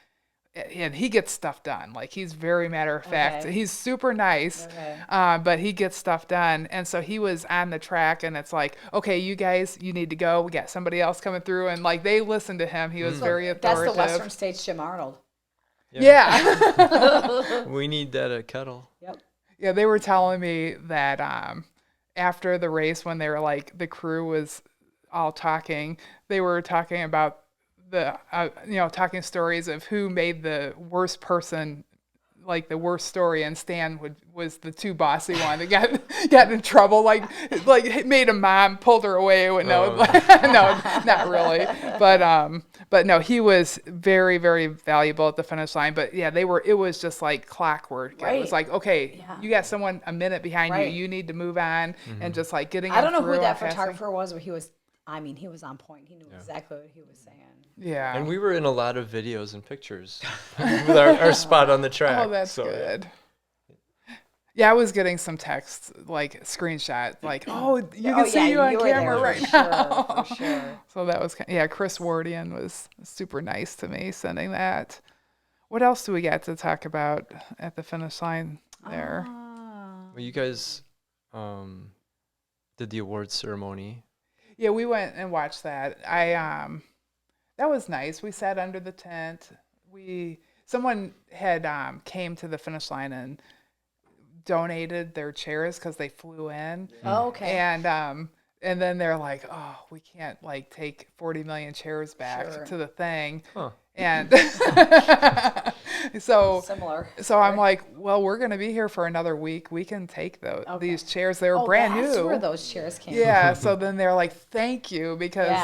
Speaker 1: and he gets stuff done. He's very matter of fact. He's super nice, but he gets stuff done. And so he was on the track, and it's like, okay, you guys, you need to go. We got somebody else coming through, and they listened to him. He was very authoritative.
Speaker 3: That's the Western States Jim Arnold.
Speaker 1: Yeah.
Speaker 2: We need that at Kettle.
Speaker 3: Yep.
Speaker 1: Yeah, they were telling me that after the race, when they were the crew was all talking, they were talking about the talking stories of who made the worst person, the worst story, and Stan was the too bossy one that got in trouble, made a mom, pulled her away. No, not really, but no, he was very, very valuable at the finish line. But yeah, it was just like clockwork.
Speaker 3: Right.
Speaker 1: It was okay, you got someone a minute behind you, you need to move on, and just getting.
Speaker 3: I don't know who that photographer was, but he was on point. He knew exactly what he was saying.
Speaker 1: Yeah.
Speaker 2: And we were in a lot of videos and pictures with our spot on the track.
Speaker 1: Oh, that's good. Yeah, I was getting some texts, screenshot, you can see you on camera right now.
Speaker 3: For sure.
Speaker 1: So that was, Chris Wardian was super nice to me sending that. What else do we got to talk about at the finish line there?
Speaker 2: Well, you guys did the awards ceremony.
Speaker 1: Yeah, we went and watched that. That was nice. We sat under the tent. Someone had came to the finish line and donated their chairs because they flew in.
Speaker 3: Oh, okay.
Speaker 1: And then they're like, oh, we can't take 40 million chairs back to the thing. Huh. And
Speaker 3: similar.
Speaker 1: So I'm like, well, we're going to be here for another week. We can take these chairs. They were brand new.
Speaker 3: That's where those chairs came
Speaker 1: from. So then they're like, thank you, because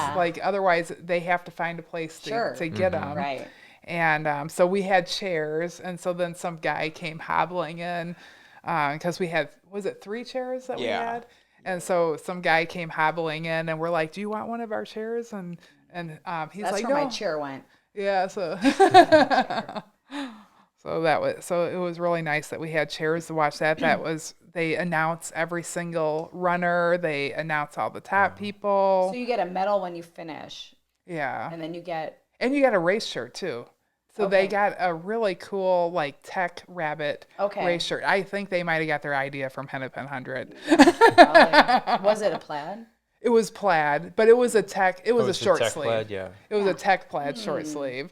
Speaker 1: otherwise they have to find a place to get them.
Speaker 3: Right.
Speaker 1: And so we had chairs, and so then some guy came hobbling in because we had, was it 3 chairs that we had? And so some guy came hobbling in, and we're like, do you want one of our chairs? And he's
Speaker 3: That's
Speaker 1: like,
Speaker 3: where
Speaker 1: no.
Speaker 3: my chair went.
Speaker 1: Yeah, so so it was really nice that we had chairs to watch that. They announce every single runner. They announce all the top people.
Speaker 3: So you get a medal when you finish.
Speaker 1: Yeah.
Speaker 3: And then you get
Speaker 1: a race shirt too. So they got a really cool like tech rabbit race shirt. I think they might have got their idea from Hennepin 100.
Speaker 3: Was it a plaid?
Speaker 1: It was plaid, but it was a tech. It was a short sleeve.
Speaker 2: Plaid, yeah.
Speaker 1: It was a tech plaid short sleeve,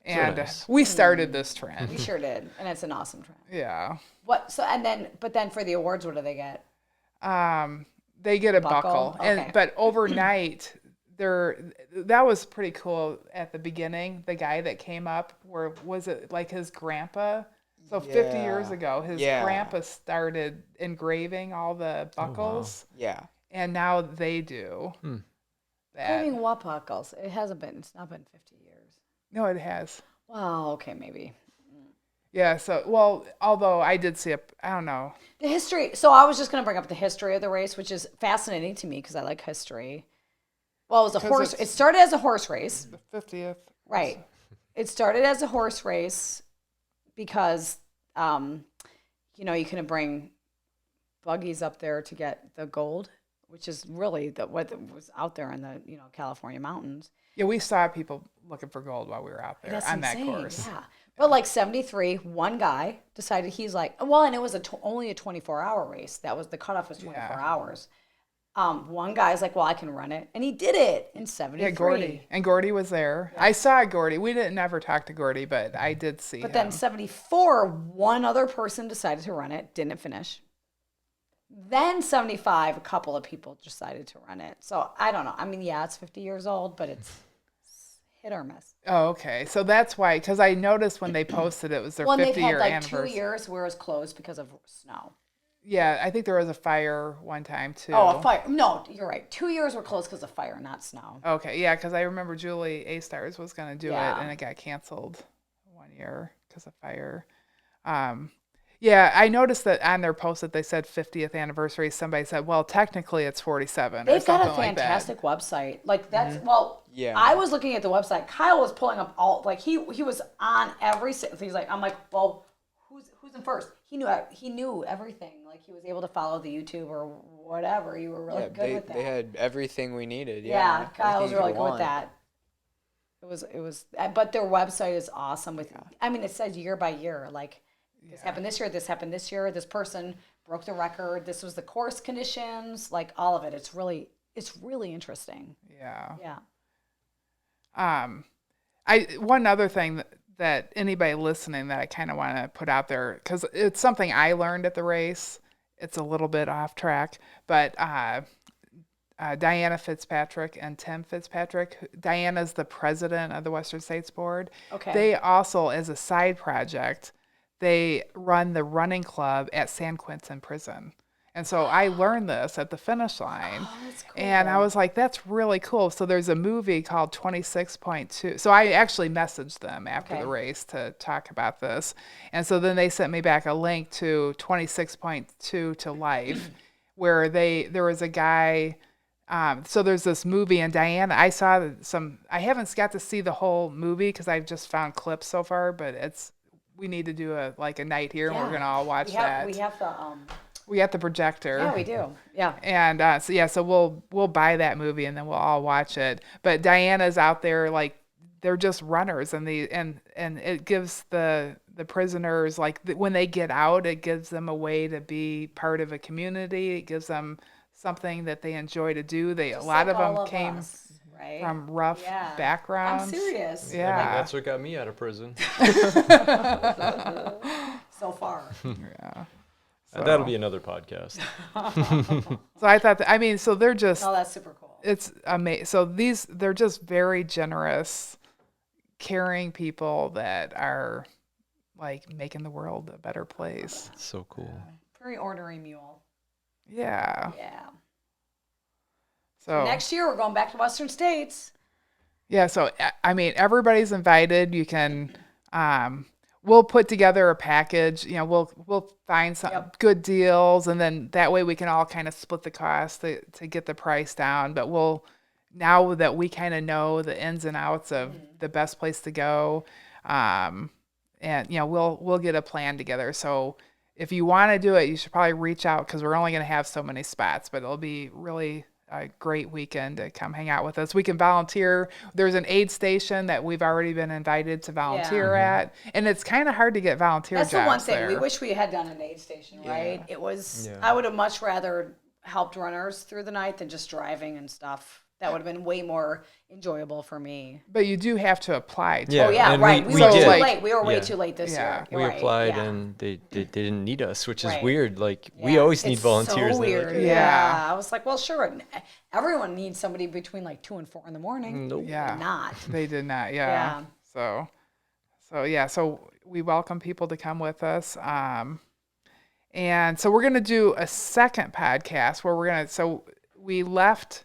Speaker 1: and
Speaker 2: nice.
Speaker 1: We started this trend.
Speaker 3: We sure did, and it's an awesome trend.
Speaker 1: Yeah.
Speaker 3: What? So but then for the awards, what do they get?
Speaker 1: They get a buckle,
Speaker 3: Okay.
Speaker 1: but overnight, that was pretty cool. At the beginning, the guy that came up, was it like his grandpa? So 50 years ago, his grandpa started engraving all the buckles.
Speaker 4: Oh, wow. Yeah.
Speaker 1: And now they do. That.
Speaker 3: Engraving what buckles? It's not been 50 years.
Speaker 1: No, it has.
Speaker 3: Well, okay, maybe.
Speaker 1: Yeah, although I did see I don't know.
Speaker 3: The history, so I was just going to bring up the history of the race, which is fascinating to me because I like history. Well, it was a horse, it started as a horse race.
Speaker 1: The 50th.
Speaker 3: Right. It started as a horse race because, you couldn't bring buggies up there to get the gold, which is really what was out there in the, California mountains.
Speaker 1: Yeah, we saw people looking for gold while we were out there
Speaker 3: That's
Speaker 1: on
Speaker 3: insane.
Speaker 1: that course.
Speaker 3: Yeah. But like 73, one guy decided he's like, and it was only a 24-hour race. That was the cutoff was 24 hours. One guy's like, well, I can run it. And he did it in 73.
Speaker 1: Yeah, Gordy. And Gordy was there. Yeah. I saw Gordy. We didn't never talk to Gordy, but I did see him.
Speaker 3: But then 74, one other person decided to run it, didn't finish. Then 75, a couple of people decided to run it. So I don't know. I mean, yeah, it's 50 years old, but it's hit or miss.
Speaker 1: Oh, okay. So that's why, because I noticed when they posted it was their 50-year anniversary.
Speaker 3: Well, they've had like 2 years where it's closed because of snow.
Speaker 1: Yeah, I think there was a fire one time too.
Speaker 3: Oh, a fire. No, you're right. 2 years were closed because of fire, not snow.
Speaker 1: Okay, yeah, because I remember Julie A-Stars was going to do it, and it got canceled 1 year because of fire. Yeah, I noticed that on their post that they said 50th anniversary, somebody said, well, technically it's 47
Speaker 3: They've
Speaker 1: or something
Speaker 3: got a fantastic website. Like that's,
Speaker 4: Yeah.
Speaker 3: I was looking at the website. Kyle was pulling up all, like he was on every, he's like, I'm like, well, who's in first? He knew everything. Like he was able to follow the YouTube or whatever. You were really good with that.
Speaker 4: They had everything we needed.
Speaker 3: Yeah, Kyle was really good with
Speaker 4: want.
Speaker 3: that. It was, but their website is awesome with, I mean, it says year by year, like, this happened this year, this person broke the record, this was the course conditions, like all of it. It's really interesting.
Speaker 1: Yeah. One other thing that anybody listening that I kind of want to put out there, because it's something I learned at the race. It's a little bit off track, but Diana Fitzpatrick and Tim Fitzpatrick. Diana's the president of the Western States Board.
Speaker 3: Okay.
Speaker 1: They also, as a side project, they run the running club at San Quentin Prison. And so I learned this at the finish line.
Speaker 3: Oh, that's cool.
Speaker 1: And I was like, that's really cool. So there's a movie called 26.2. So I actually messaged them after the race to talk about this. And so then they sent me back a link to 26.2 to Life, where there was a guy. So there's this movie, and Diana, I haven't got to see the whole movie because I've just found clips so far, but we need to do a night here, and we're going to all watch that. We have the projector.
Speaker 3: Yeah, we do. Yeah.
Speaker 1: And so we'll buy that movie and then we'll all watch it. But Diana's out there, like, they're just runners, and it gives the prisoners, like, when they get out, it gives them a way to be part of a community. It gives them something that they enjoy to do. A lot of them came from rough backgrounds.
Speaker 3: I'm serious.
Speaker 1: Yeah.
Speaker 2: I mean, that's what got me out of prison.
Speaker 3: So far.
Speaker 1: Yeah.
Speaker 2: That'll be another podcast.
Speaker 1: So I thought so they're just.
Speaker 3: Oh, that's super cool.
Speaker 1: It's amazing. So they're just very generous, caring people that are, like, making the world a better place.
Speaker 2: So cool.
Speaker 3: Very ornery mule.
Speaker 1: Yeah.
Speaker 3: Yeah.
Speaker 1: So
Speaker 3: next year we're going back to Western States.
Speaker 1: Yeah. So everybody's invited. You can. We'll put together a package. We'll find some good deals, and then that way we can all kind of split the cost to get the price down. But now that we kind of know the ins and outs of the best place to go, and we'll get a plan together. So if you want to do it, you should probably reach out, because we're only going to have so many spots, but it'll be really a great weekend to come hang out with us. We can volunteer. There's an aid station that we've already been invited to volunteer at, and it's kind of hard to get volunteer jobs.
Speaker 3: That's the one thing
Speaker 1: there.
Speaker 3: we wish we had done an aid station, right? It was. I would have much rather helped runners through the night than just driving and stuff. That would have been way more enjoyable for me.
Speaker 1: But you do have to apply.
Speaker 2: Yeah,
Speaker 3: oh yeah,
Speaker 2: and
Speaker 3: right. We
Speaker 2: we
Speaker 3: were too
Speaker 2: did.
Speaker 3: late. We were way too late this year.
Speaker 2: We
Speaker 3: You're
Speaker 2: applied
Speaker 3: right.
Speaker 2: and they didn't need us, which is
Speaker 3: Right.
Speaker 2: weird. Like we always need
Speaker 3: It's
Speaker 2: volunteers.
Speaker 3: So
Speaker 2: They're
Speaker 3: weird.
Speaker 2: like,
Speaker 3: Yeah. I was like, well, sure. Everyone needs somebody between like 2 and 4 in the morning.
Speaker 2: Nope.
Speaker 1: Yeah.
Speaker 3: Not.
Speaker 1: They did not. Yeah. So we welcome people to come with us. And so we're going to do a second podcast where we left,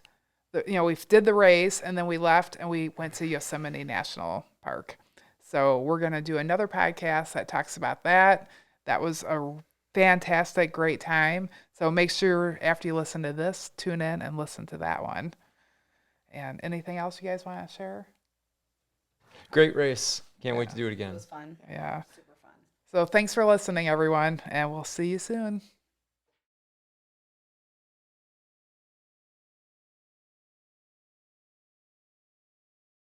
Speaker 1: we did the race and then we left and we went to Yosemite National Park. So we're going to do another podcast that talks about that. That was a fantastic, great time. So make sure after you listen to this, tune in and listen to that one. And anything else you guys want to share?
Speaker 2: Great race. Can't wait to do it again.
Speaker 3: It was fun.
Speaker 1: Yeah.
Speaker 3: Super fun.
Speaker 1: So thanks for listening, everyone, and we'll see you soon.